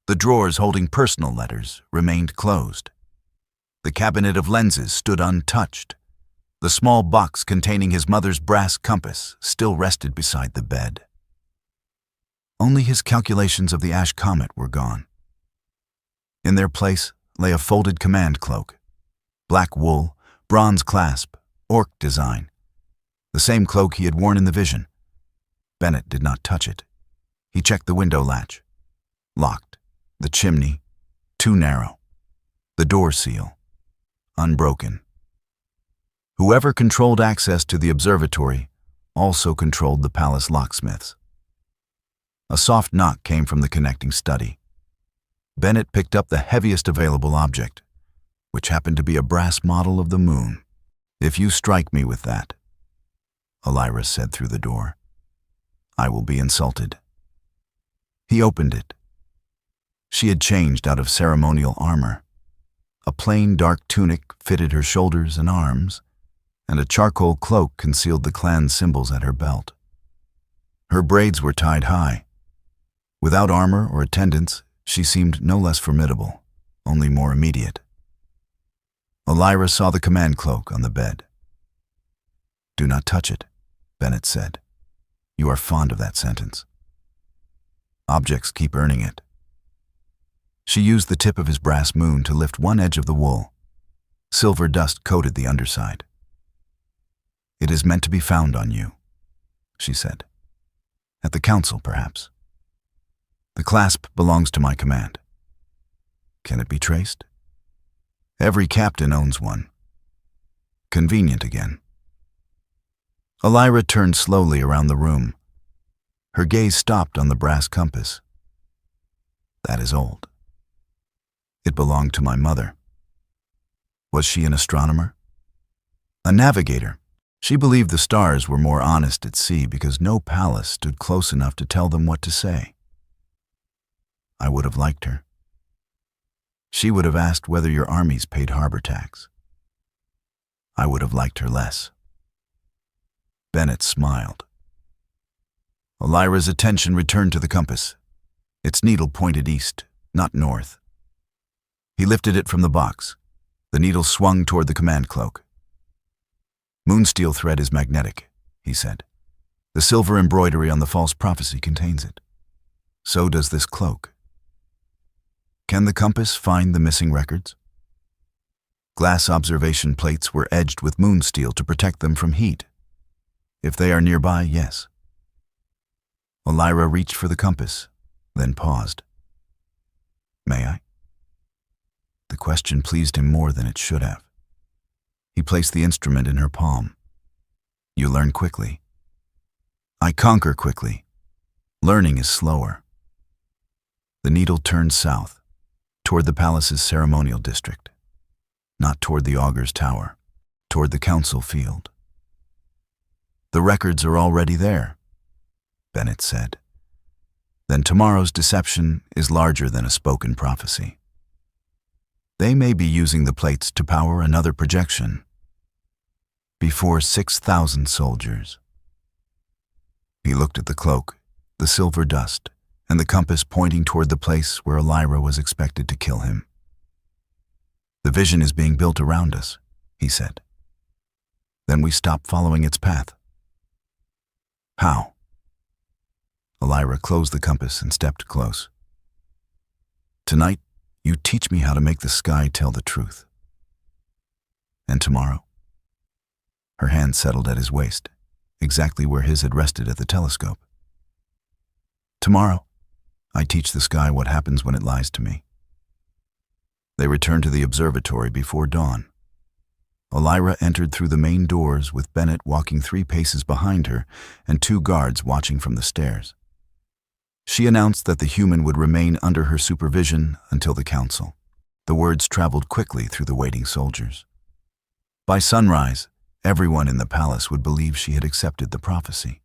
[SPEAKER 1] The drawers holding personal letters remained closed. The cabinet of lenses stood untouched. The small box containing his mother's brass compass still rested beside the bed. Only his calculations of the ash comet were gone. In their place lay a folded command cloak. Black wool, bronze clasp, orc design. The same cloak he had worn in the vision. Bennett did not touch it. He checked the window latch. Locked. The chimney, too narrow. The door seal, unbroken. Whoever controlled access to the observatory also controlled the palace locksmiths. A soft knock came from the connecting study. Bennett picked up the heaviest available object, which happened to be a brass model of the moon. If you strike me with that, Elira said through the door, I will be insulted. He opened it. She had changed out of ceremonial armor. A plain dark tunic fitted her shoulders and arms, and a charcoal cloak concealed the clan symbols at her belt. Her braids were tied high. Without armor or attendants, she seemed no less formidable, only more immediate. Elira saw the command cloak on the bed. Do not touch it, Bennett said. You are fond of that sentence. Objects keep earning it. She used the tip of his brass moon to lift one edge of the wool. Silver dust coated the underside. It is meant to be found on you, she said. At the council, perhaps. The clasp belongs to my command. Can it be traced? Every captain owns one. Convenient again. Elira turned slowly around the room. Her gaze stopped on the brass compass. That is old. It belonged to my mother. Was she an astronomer? A navigator. She believed the stars were more honest at sea because no palace stood close enough to tell them what to say. I would have liked her. She would have asked whether your armies paid harbor tax. I would have liked her less. Bennett smiled. Elira's attention returned to the compass. Its needle pointed east, not north. He lifted it from the box. The needle swung toward the command cloak. Moonsteel thread is magnetic, he said. The silver embroidery on the false prophecy contains it. So does this cloak. Can the compass find the missing records? Glass observation plates were edged with moonsteel to protect them from heat. If they are nearby, yes. Elira reached for the compass, then paused. May I? The question pleased him more than it should have. He placed the instrument in her palm. You learn quickly. I conquer quickly. Learning is slower. The needle turned south, toward the palace's ceremonial district. Not toward the augur's tower, toward the council field. The records are already there, Bennett said. Then tomorrow's deception is larger than a spoken prophecy. They may be using the plates to power another projection. Before 6,000 soldiers. He looked at the cloak, the silver dust, and the compass pointing toward the place where Elira was expected to kill him. The vision is being built around us, he said. Then we stop following its path. How? Elira closed the compass and stepped close. Tonight, you teach me how to make the sky tell the truth. And tomorrow? Her hand settled at his waist, exactly where his had rested at the telescope. Tomorrow, I teach the sky what happens when it lies to me. They returned to the observatory before dawn. Elira entered through the main doors with Bennett walking 3 paces behind her and 2 guards watching from the stairs. She announced that the human would remain under her supervision until the council. The words traveled quickly through the waiting soldiers. By sunrise, everyone in the palace would believe she had accepted the prophecy.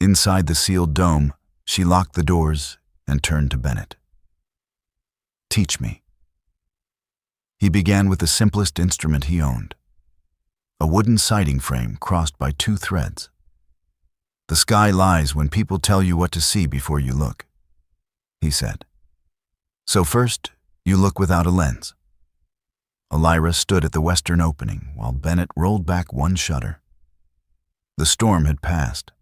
[SPEAKER 1] Inside the sealed dome, she locked the doors and turned to Bennett. Teach me. He began with the simplest instrument he owned, a wooden siding frame crossed by 2 threads. The sky lies when people tell you what to see before you look, he said. So first, you look without a lens. Elira stood at the western opening while Bennett rolled back one shutter. The storm had passed.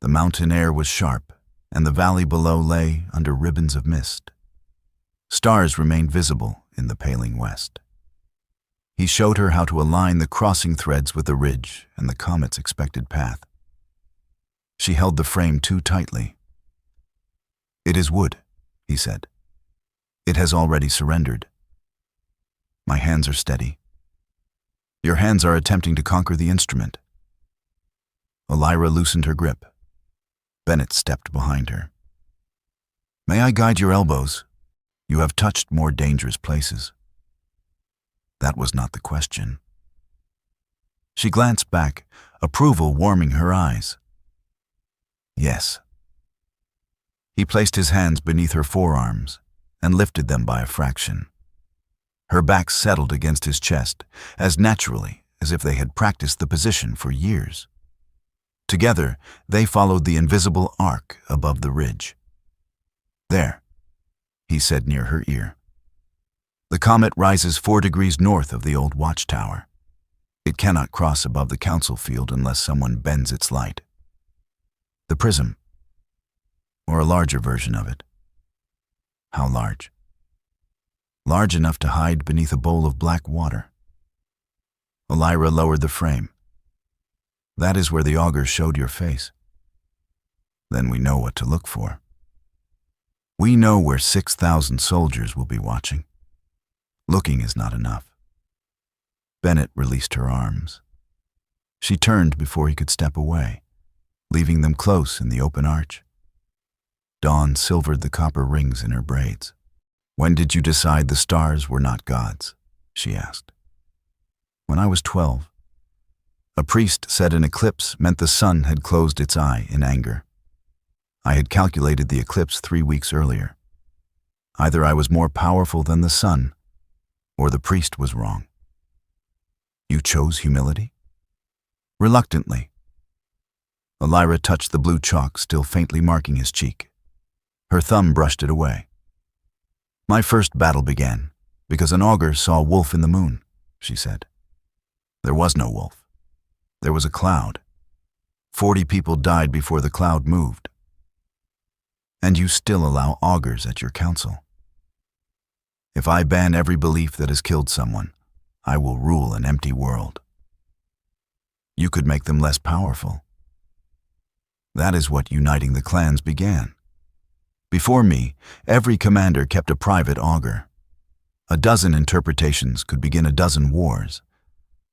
[SPEAKER 1] The mountain air was sharp, and the valley below lay under ribbons of mist. Stars remained visible in the paling west. He showed her how to align the crossing threads with the ridge and the comet's expected path. She held the frame too tightly. It is wood, he said. It has already surrendered. My hands are steady. Your hands are attempting to conquer the instrument. Elira loosened her grip. Bennett stepped behind her. May I guide your elbows? You have touched more dangerous places. That was not the question. She glanced back, approval warming her eyes. Yes. He placed his hands beneath her forearms and lifted them by a fraction. Her back settled against his chest, as naturally as if they had practiced the position for years. Together, they followed the invisible arc above the ridge. There, he said near her ear. The comet rises 4 degrees north of the old watchtower. It cannot cross above the council field unless someone bends its light. The prism, or a larger version of it. How large? Large enough to hide beneath a bowl of black water. Elira lowered the frame. That is where the augur showed your face. Then we know what to look for. We know where 6,000 soldiers will be watching. Looking is not enough. Bennett released her arms. She turned before he could step away, leaving them close in the open arch. Dawn silvered the copper rings in her braids. "When did you decide the stars were not gods?" she asked. "When I was 12. A priest said an eclipse meant the sun had closed its eye in anger. I had calculated the eclipse 3 weeks earlier. Either I was more powerful than the sun, or the priest was wrong." "You chose humility?" "Reluctantly." Elira touched the blue chalk still faintly marking his cheek. Her thumb brushed it away. "My first battle began because an augur saw a wolf in the moon," she said. "There was no wolf. There was a cloud. 40 people died before the cloud moved. And you still allow augurs at your council. If I ban every belief that has killed someone, I will rule an empty world. You could make them less powerful. That is what uniting the clans began. Before me, every commander kept a private augur. A dozen interpretations could begin a dozen wars.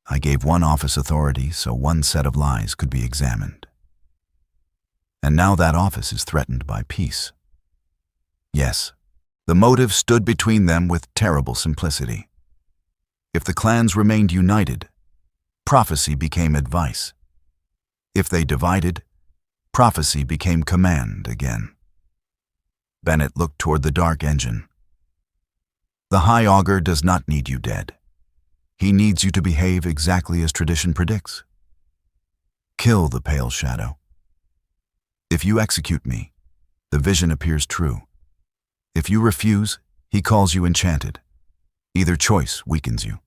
[SPEAKER 1] I gave one office authority so one set of lies could be examined. And now that office is threatened by peace. Yes, the motive stood between them with terrible simplicity. If the clans remained united, prophecy became advice. If they divided, prophecy became command again. Bennett looked toward the dark engine. "The High Augur does not need you dead. He needs you to behave exactly as tradition predicts. Kill the pale shadow. If you execute me, the vision appears true. If you refuse, he calls you enchanted. Either choice weakens you.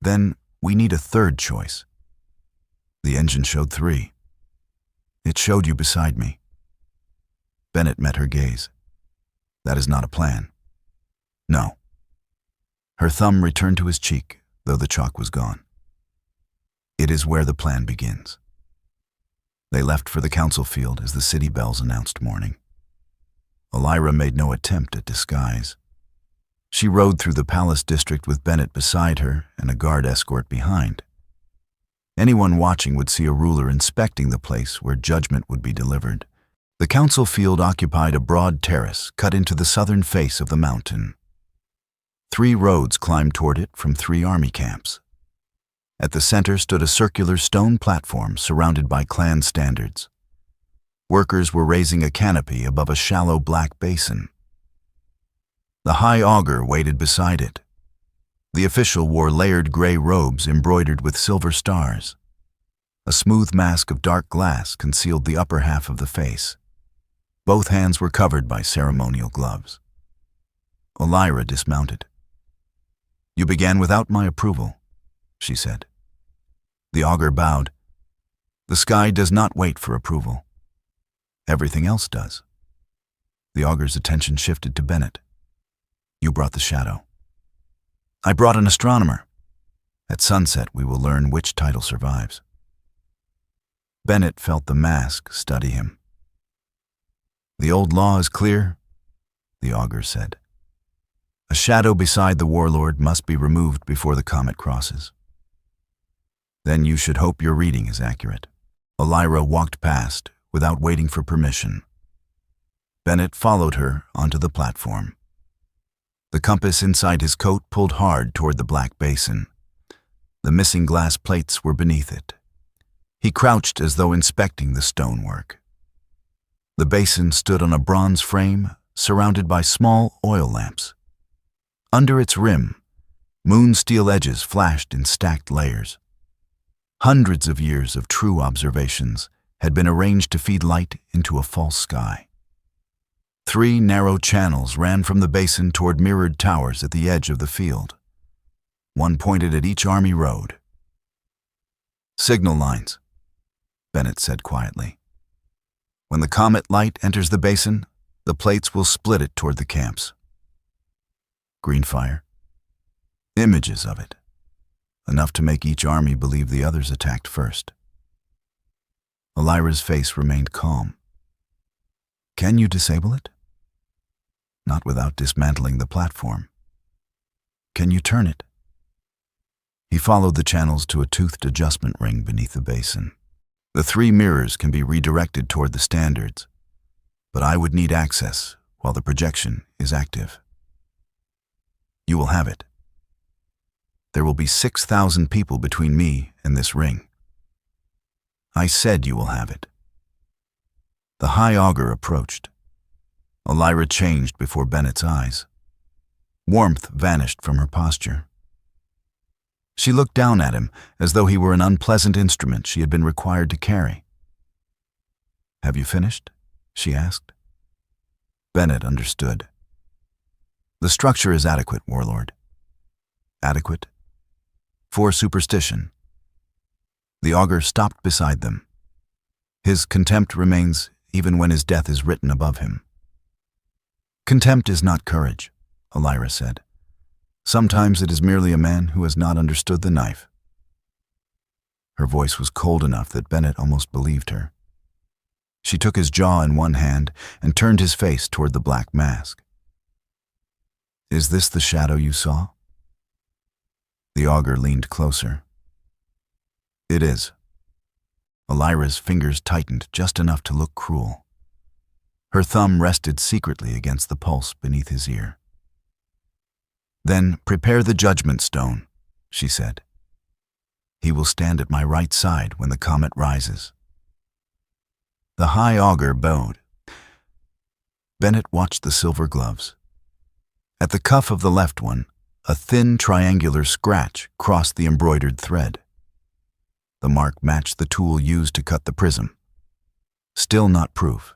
[SPEAKER 1] Then we need a third choice." The engine showed 3. "It showed you beside me." Bennett met her gaze. "That is not a plan." "No." Her thumb returned to his cheek, though the chalk was gone. "It is where the plan begins." They left for the council field as the city bells announced morning. Elira made no attempt at disguise. She rode through the palace district with Bennett beside her and a guard escort behind. Anyone watching would see a ruler inspecting the place where judgment would be delivered. The council field occupied a broad terrace cut into the southern face of the mountain. 3 roads climbed toward it from 3 army camps. At the center stood a circular stone platform surrounded by clan standards. Workers were raising a canopy above a shallow black basin. The High Augur waited beside it. The official wore layered gray robes embroidered with silver stars. A smooth mask of dark glass concealed the upper half of the face. Both hands were covered by ceremonial gloves. Elira dismounted. "You began without my approval," she said. The augur bowed. "The sky does not wait for approval. Everything else does." The augur's attention shifted to Bennett. "You brought the shadow." "I brought an astronomer. At sunset we will learn which title survives." Bennett felt the mask study him. "The old law is clear," the augur said. "A shadow beside the warlord must be removed before the comet crosses." "Then you should hope your reading is accurate." Elira walked past without waiting for permission. Bennett followed her onto the platform. The compass inside his coat pulled hard toward the black basin. The missing glass plates were beneath it. He crouched as though inspecting the stonework. The basin stood on a bronze frame surrounded by small oil lamps. Under its rim, moon steel edges flashed in stacked layers. Hundreds of years of true observations had been arranged to feed light into a false sky. 3 narrow channels ran from the basin toward mirrored towers at the edge of the field. One pointed at each army road, Signal lines, Bennett said quietly. When the comet light enters the basin, the plates will split it toward the camps. Green fire. Images of it. Enough to make each army believe the others attacked first. Elira's face remained calm. Can you disable it? Not without dismantling the platform. Can you turn it? He followed the channels to a toothed adjustment ring beneath the basin. The 3 mirrors can be redirected toward the standards, but I would need access while the projection is active. You will have it. There will be 6,000 people between me and this ring. I said you will have it. The High Augur approached. Elira changed before Bennett's eyes. Warmth vanished from her posture. She looked down at him as though he were an unpleasant instrument she had been required to carry. Have you finished? She asked. Bennett understood. The structure is adequate, Warlord. Adequate? For superstition. The augur stopped beside them. His contempt remains even when his death is written above him. Contempt is not courage, Elira said. Sometimes it is merely a man who has not understood the knife. Her voice was cold enough that Bennett almost believed her. She took his jaw in one hand and turned his face toward the black mask. Is this the shadow you saw? The augur leaned closer. It is. Elira's fingers tightened just enough to look cruel. Her thumb rested secretly against the pulse beneath his ear. Then prepare the judgment stone, she said. He will stand at my right side when the comet rises. The High Augur bowed. Bennett watched the silver gloves. At the cuff of the left one, a thin triangular scratch crossed the embroidered thread. The mark matched the tool used to cut the prism. Still not proof,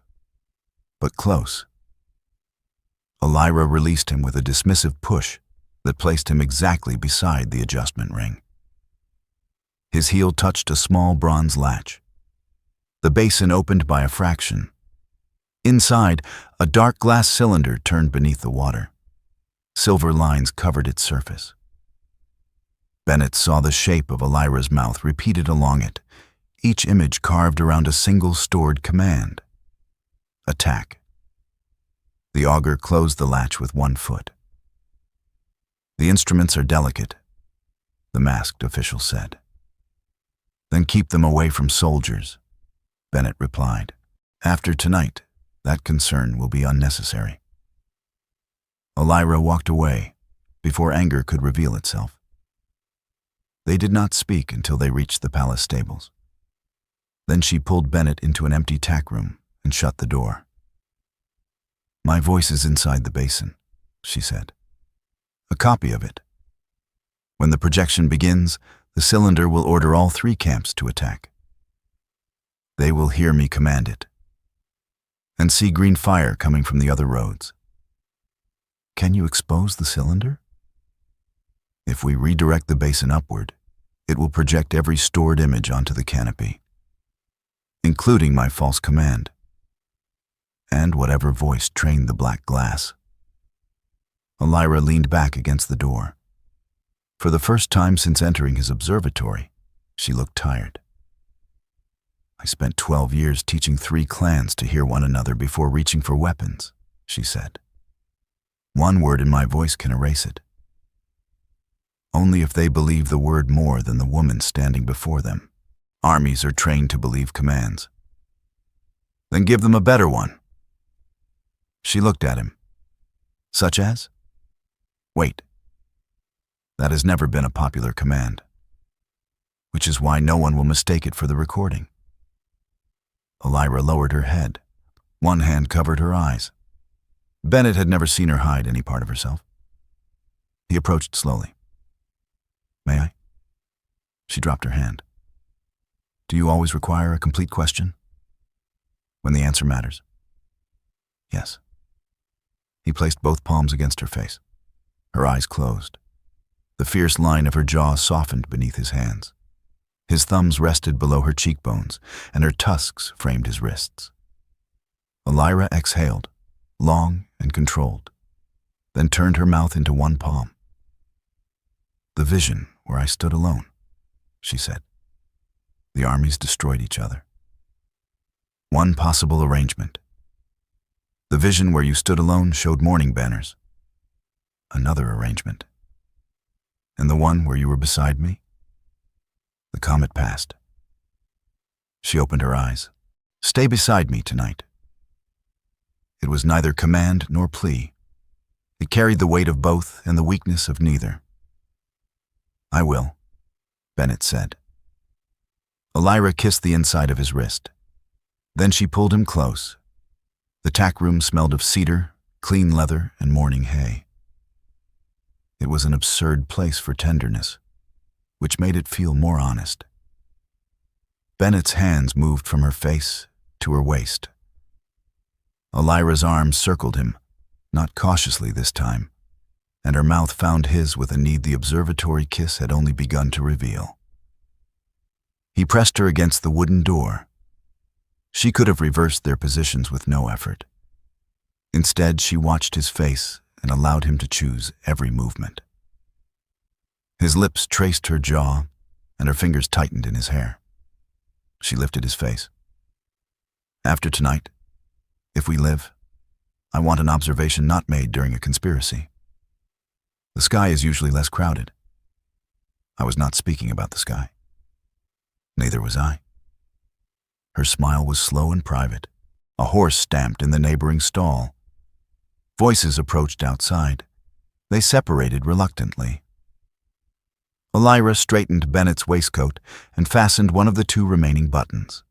[SPEAKER 1] but close. Elira released him with a dismissive push that placed him exactly beside the adjustment ring. His heel touched a small bronze latch. The basin opened by a fraction. Inside, a dark glass cylinder turned beneath the water. Silver lines covered its surface. Bennett saw the shape of Elira's mouth repeated along it, each image carved around a single stored command. Attack. The augur closed the latch with one foot. The instruments are delicate, the masked official said. Then keep them away from soldiers, Bennett replied. After tonight, that concern will be unnecessary. Elira walked away before anger could reveal itself. They did not speak until they reached the palace stables. Then she pulled Bennett into an empty tack room and shut the door. My voice is inside the basin, she said. A copy of it. When the projection begins, the cylinder will order all 3 camps to attack. They will hear me command it, and see green fire coming from the other roads. Can you expose the cylinder? If we redirect the basin upward, it will project every stored image onto the canopy, including my false command, and whatever voice trained the black glass. Elira leaned back against the door. For the first time since entering his observatory, she looked tired. I spent 12 years teaching 3 clans to hear one another before reaching for weapons, she said. One word in my voice can erase it. Only if they believe the word more than the woman standing before them. Armies are trained to believe commands. Then give them a better one. She looked at him. Such as? Wait. That has never been a popular command, which is why no one will mistake it for the recording. Elira lowered her head. One hand covered her eyes. Bennett had never seen her hide any part of herself. He approached slowly. May I? She dropped her hand. Do you always require a complete question? When the answer matters? Yes. He placed both palms against her face. Her eyes closed. The fierce line of her jaw softened beneath his hands. His thumbs rested below her cheekbones, and her tusks framed his wrists. Elira exhaled, long and controlled, then turned her mouth into one palm. "The vision where I stood alone," she said. "The armies destroyed each other. One possible arrangement. The vision where you stood alone showed mourning banners. Another arrangement. And the one where you were beside me? The comet passed." She opened her eyes. "Stay beside me tonight." It was neither command nor plea. It carried the weight of both and the weakness of neither. "I will," Bennett said. Elira kissed the inside of his wrist. Then she pulled him close. The tack room smelled of cedar, clean leather, and morning hay. It was an absurd place for tenderness, which made it feel more honest. Bennett's hands moved from her face to her waist. Elira's arms circled him, not cautiously this time, and her mouth found his with a need the observatory kiss had only begun to reveal. He pressed her against the wooden door. She could have reversed their positions with no effort. Instead, she watched his face and allowed him to choose every movement. His lips traced her jaw, and her fingers tightened in his hair. She lifted his face. "After tonight, if we live, I want an observation not made during a conspiracy. The sky is usually less crowded." I was not speaking about the sky. Neither was I. Her smile was slow and private. A horse stamped in the neighboring stall. Voices approached outside. They separated reluctantly. Elira straightened Bennett's waistcoat and fastened one of the two remaining buttons.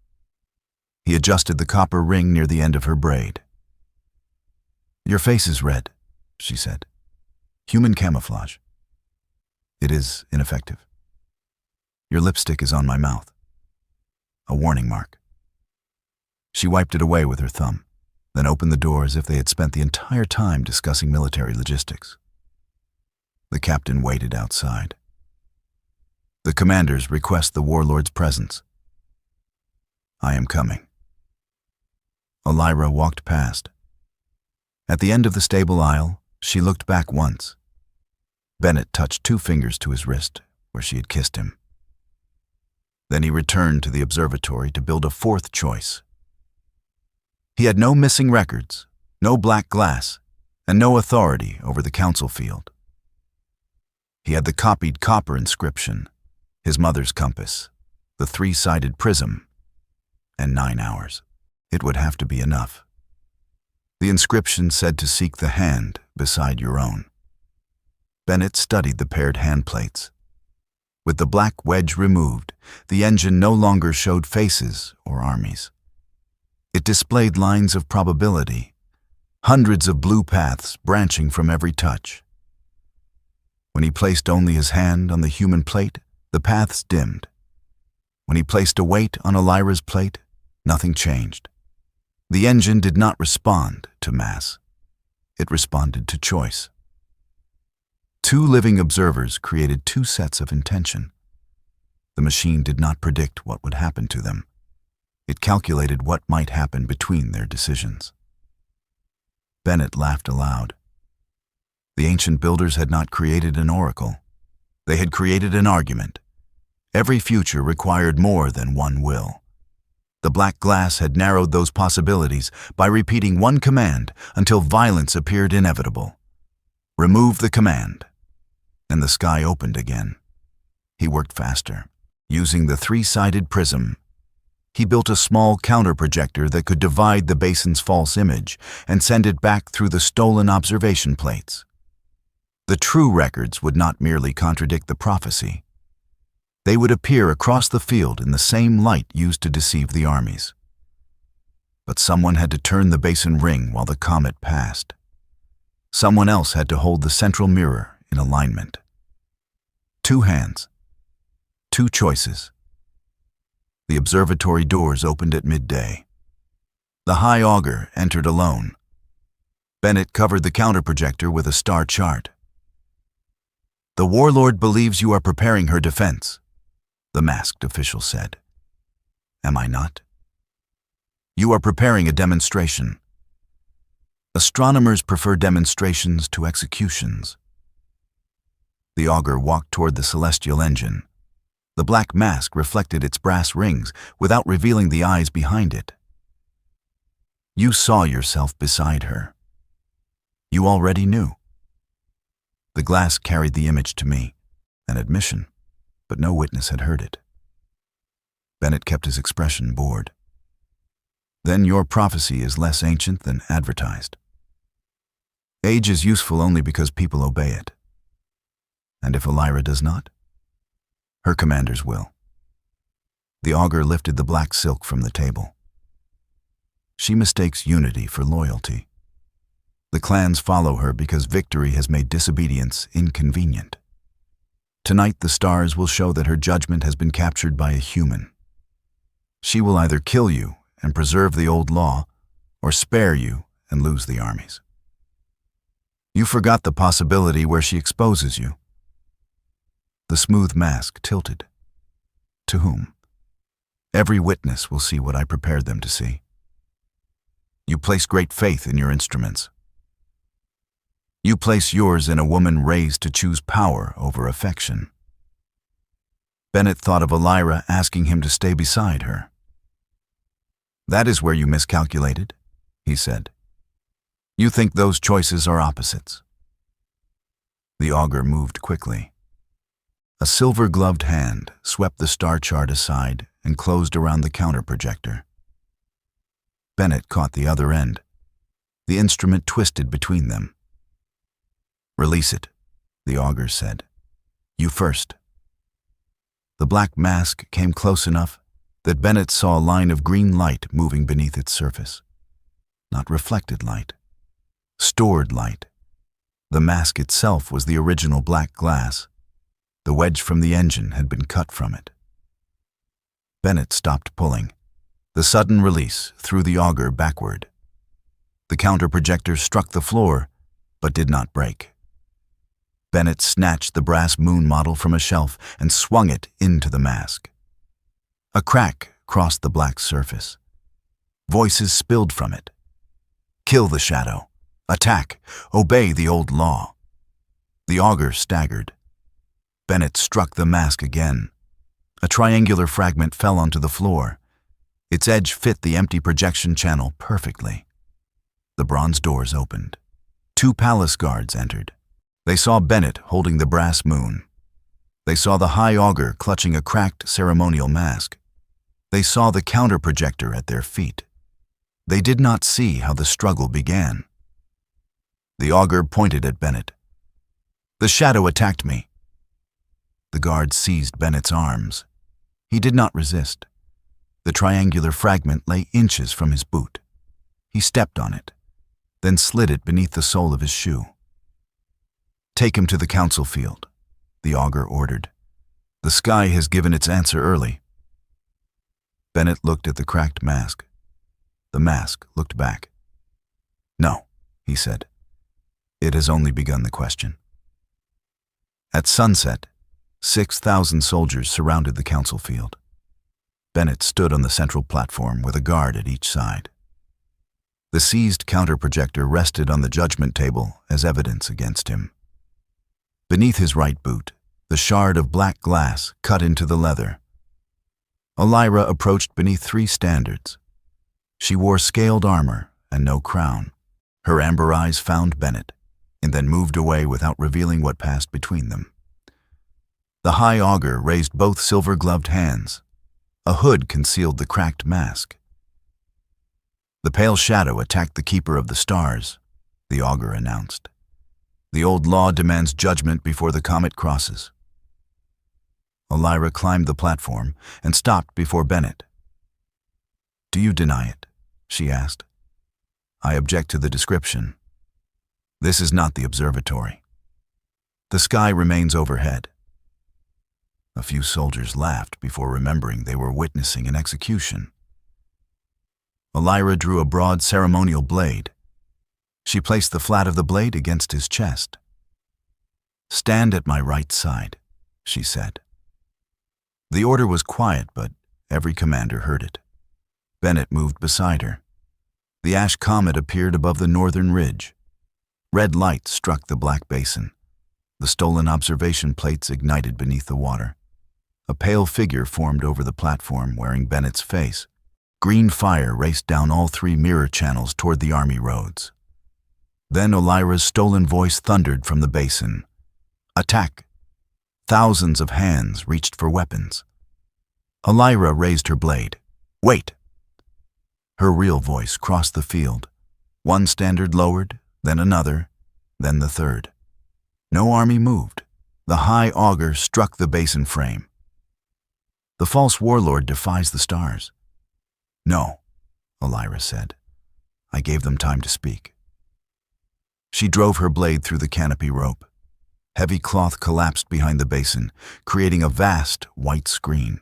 [SPEAKER 1] He adjusted the copper ring near the end of her braid. "Your face is red," she said. "Human camouflage. It is ineffective. Your lipstick is on my mouth. A warning mark." She wiped it away with her thumb, then opened the door as if they had spent the entire time discussing military logistics. The captain waited outside. "The commanders request the Warlord's presence." "I am coming." Elira walked past. At the end of the stable aisle, she looked back once. Bennett touched 2 fingers to his wrist, where she had kissed him. Then he returned to the observatory to build a 4th choice. He had no missing records, no black glass, and no authority over the council field. He had the copied copper inscription, his mother's compass, the 3-sided prism, and 9 hours. It would have to be enough. The inscription said to seek the hand beside your own. Bennett studied the paired hand plates. With the black wedge removed, the engine no longer showed faces or armies. It displayed lines of probability, hundreds of blue paths branching from every touch. When he placed only his hand on the human plate, the paths dimmed. When he placed a weight on Elira's plate, nothing changed. The engine did not respond to mass. It responded to choice. 2 living observers created 2 sets of intention. The machine did not predict what would happen to them. It calculated what might happen between their decisions. Bennett laughed aloud. The ancient builders had not created an oracle. They had created an argument. Every future required more than one will. The black glass had narrowed those possibilities by repeating one command until violence appeared inevitable. Remove the command, and the sky opened again. He worked faster. Using the 3-sided prism, he built a small counterprojector that could divide the basin's false image and send it back through the stolen observation plates. The true records would not merely contradict the prophecy. They would appear across the field in the same light used to deceive the armies. But someone had to turn the basin ring while the comet passed. Someone else had to hold the central mirror in alignment. 2 hands. 2 choices. The observatory doors opened at midday. The high augur entered alone. Bennett covered the counterprojector with a star chart. "The Warlord believes you are preparing her defense. the masked official said. Am I not? You are preparing a demonstration. Astronomers prefer demonstrations to executions. The augur walked toward the celestial engine. The black mask reflected its brass rings without revealing the eyes behind it. You saw yourself beside her. You already knew. The glass carried the image to me, an admission, but no witness had heard it. Bennett kept his expression bored. Then your prophecy is less ancient than advertised. Age is useful only because people obey it. And if Elira does not, her commanders will. The augur lifted the black silk from the table. She mistakes unity for loyalty. The clans follow her because victory has made disobedience inconvenient. Tonight the stars will show that her judgment has been captured by a human. She will either kill you and preserve the old law, or spare you and lose the armies. You forgot the possibility where she exposes you. The smooth mask tilted. To whom? Every witness will see what I prepared them to see. You place great faith in your instruments. You place yours in a woman raised to choose power over affection. Bennett thought of Elira asking him to stay beside her. That is where you miscalculated, he said. You think those choices are opposites. The augur moved quickly. A silver-gloved hand swept the star chart aside and closed around the counter-projector. Bennett caught the other end. The instrument twisted between them. Release it, the augur said. You first. The black mask came close enough that Bennett saw a line of green light moving beneath its surface. Not reflected light. Stored light. The mask itself was the original black glass. The wedge from the engine had been cut from it. Bennett stopped pulling. The sudden release threw the augur backward. The counter-projector struck the floor, but did not break. Bennett snatched the brass moon model from a shelf and swung it into the mask. A crack crossed the black surface. Voices spilled from it. Kill the shadow. Attack. Obey the old law. The augur staggered. Bennett struck the mask again. A triangular fragment fell onto the floor. Its edge fit the empty projection channel perfectly. The bronze doors opened. 2 palace guards entered. They saw Bennett holding the brass moon. They saw the high augur clutching a cracked ceremonial mask. They saw the counter-projector at their feet. They did not see how the struggle began. The augur pointed at Bennett. The shadow attacked me. The guard seized Bennett's arms. He did not resist. The triangular fragment lay inches from his boot. He stepped on it, then slid it beneath the sole of his shoe. Take him to the council field, the augur ordered. The sky has given its answer early. Bennett looked at the cracked mask. The mask looked back. No, he said. It has only begun the question. At sunset, 6,000 soldiers surrounded the council field. Bennett stood on the central platform with a guard at each side. The seized counter-projector rested on the judgment table as evidence against him. Beneath his right boot, the shard of black glass cut into the leather. Elira approached beneath 3 standards. She wore scaled armor and no crown. Her amber eyes found Bennett, and then moved away without revealing what passed between them. The high augur raised both silver-gloved hands. A hood concealed the cracked mask. The pale shadow attacked the keeper of the stars, the augur announced. The old law demands judgment before the comet crosses. Elira climbed the platform and stopped before Bennett. Do you deny it? She asked. I object to the description. This is not the observatory. The sky remains overhead. A few soldiers laughed before remembering they were witnessing an execution. Elira drew a broad ceremonial blade. She placed the flat of the blade against his chest. Stand at my right side, she said. The order was quiet, but every commander heard it. Bennett moved beside her. The ash comet appeared above the northern ridge. Red light struck the black basin. The stolen observation plates ignited beneath the water. A pale figure formed over the platform wearing Bennett's face. Green fire raced down all 3 mirror channels toward the army roads. Then Olyra's stolen voice thundered from the basin. Attack! Thousands of hands reached for weapons. Olyra raised her blade. Wait! Her real voice crossed the field. One standard lowered, then another, then the third. No army moved. The high auger struck the basin frame. The false warlord defies the stars. No, Olyra said. I gave them time to speak. She drove her blade through the canopy rope. Heavy cloth collapsed behind the basin, creating a vast white screen.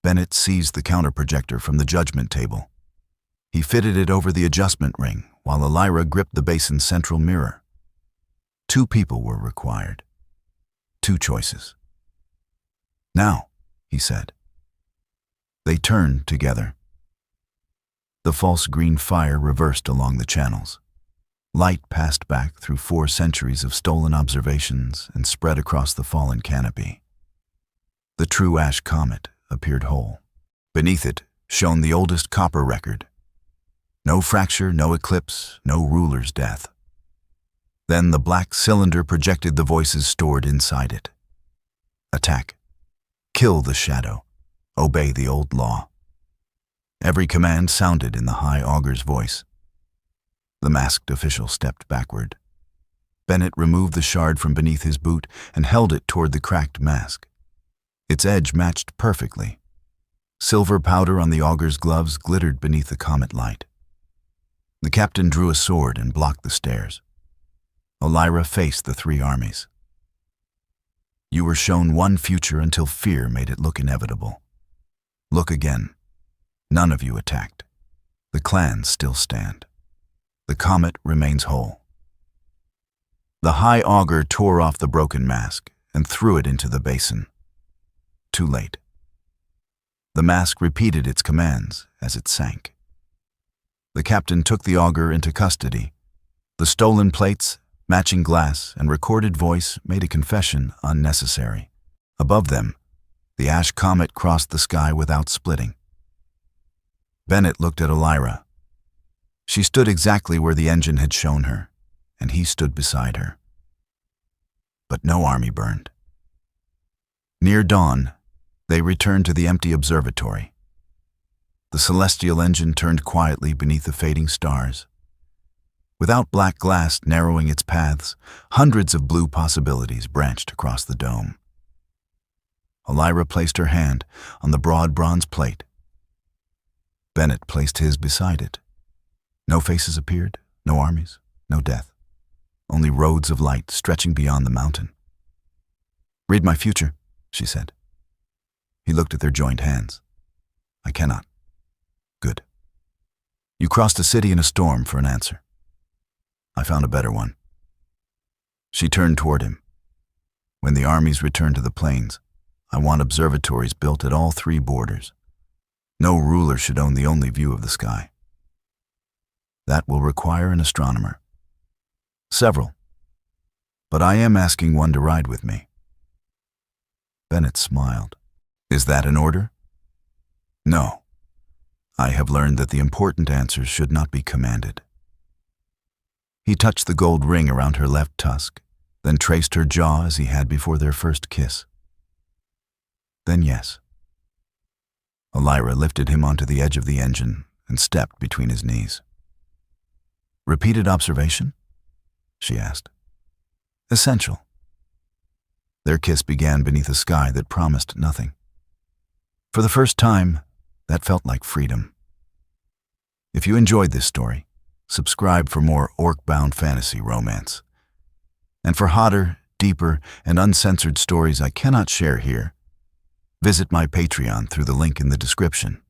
[SPEAKER 1] Bennett seized the counterprojector from the judgment table. He fitted it over the adjustment ring, while Olyra gripped the basin's central mirror. 2 people were required. 2 choices. Now, he said. They turned together. The false green fire reversed along the channels. Light passed back through 4 centuries of stolen observations and spread across the fallen canopy. The true ash comet appeared whole. Beneath it shone the oldest copper record. No fracture, no eclipse, no ruler's death. Then the black cylinder projected the voices stored inside it. Attack. Kill the shadow. Obey the old law. Every command sounded in the high auger's voice. The masked official stepped backward. Bennett removed the shard from beneath his boot and held it toward the cracked mask. Its edge matched perfectly. Silver powder on the auger's gloves glittered beneath the comet light. The captain drew a sword and blocked the stairs. Olyra faced the 3 armies. You were shown one future until fear made it look inevitable. Look again. None of you attacked. The clans still stand. The comet remains whole. The high auger tore off the broken mask and threw it into the basin. Too late. The mask repeated its commands as it sank. The captain took the auger into custody. The stolen plates, matching glass, and recorded voice made a confession unnecessary. Above them, the ash comet crossed the sky without splitting. Bennett looked at Olyra. She stood exactly where the engine had shown her, and he stood beside her. But no army burned. Near dawn, they returned to the empty observatory. The celestial engine turned quietly beneath the fading stars. Without black glass narrowing its paths, hundreds of blue possibilities branched across the dome. Olyra placed her hand on the broad bronze plate. Bennett placed his beside it. No faces appeared, no armies, no death. Only roads of light stretching beyond the mountain. Read my future, she said. He looked at their joined hands. I cannot. Good. You crossed a city in a storm for an answer. I found a better one. She turned toward him. When the armies return to the plains, I want observatories built at all 3 borders. No ruler should own the only view of the sky. That will require an astronomer. Several. But I am asking one to ride with me. Bennett smiled. Is that an order? No. I have learned that the important answers should not be commanded. He touched the gold ring around her left tusk, then traced her jaw as he had before their first kiss. Then yes. Olyra lifted him onto the edge of the engine and stepped between his knees. Repeated observation? She asked. Essential. Their kiss began beneath a sky that promised nothing. For the first time, that felt like freedom. If you enjoyed this story, subscribe for more orc-bound fantasy romance. And for hotter, deeper, and uncensored stories I cannot share here, visit my Patreon through the link in the description.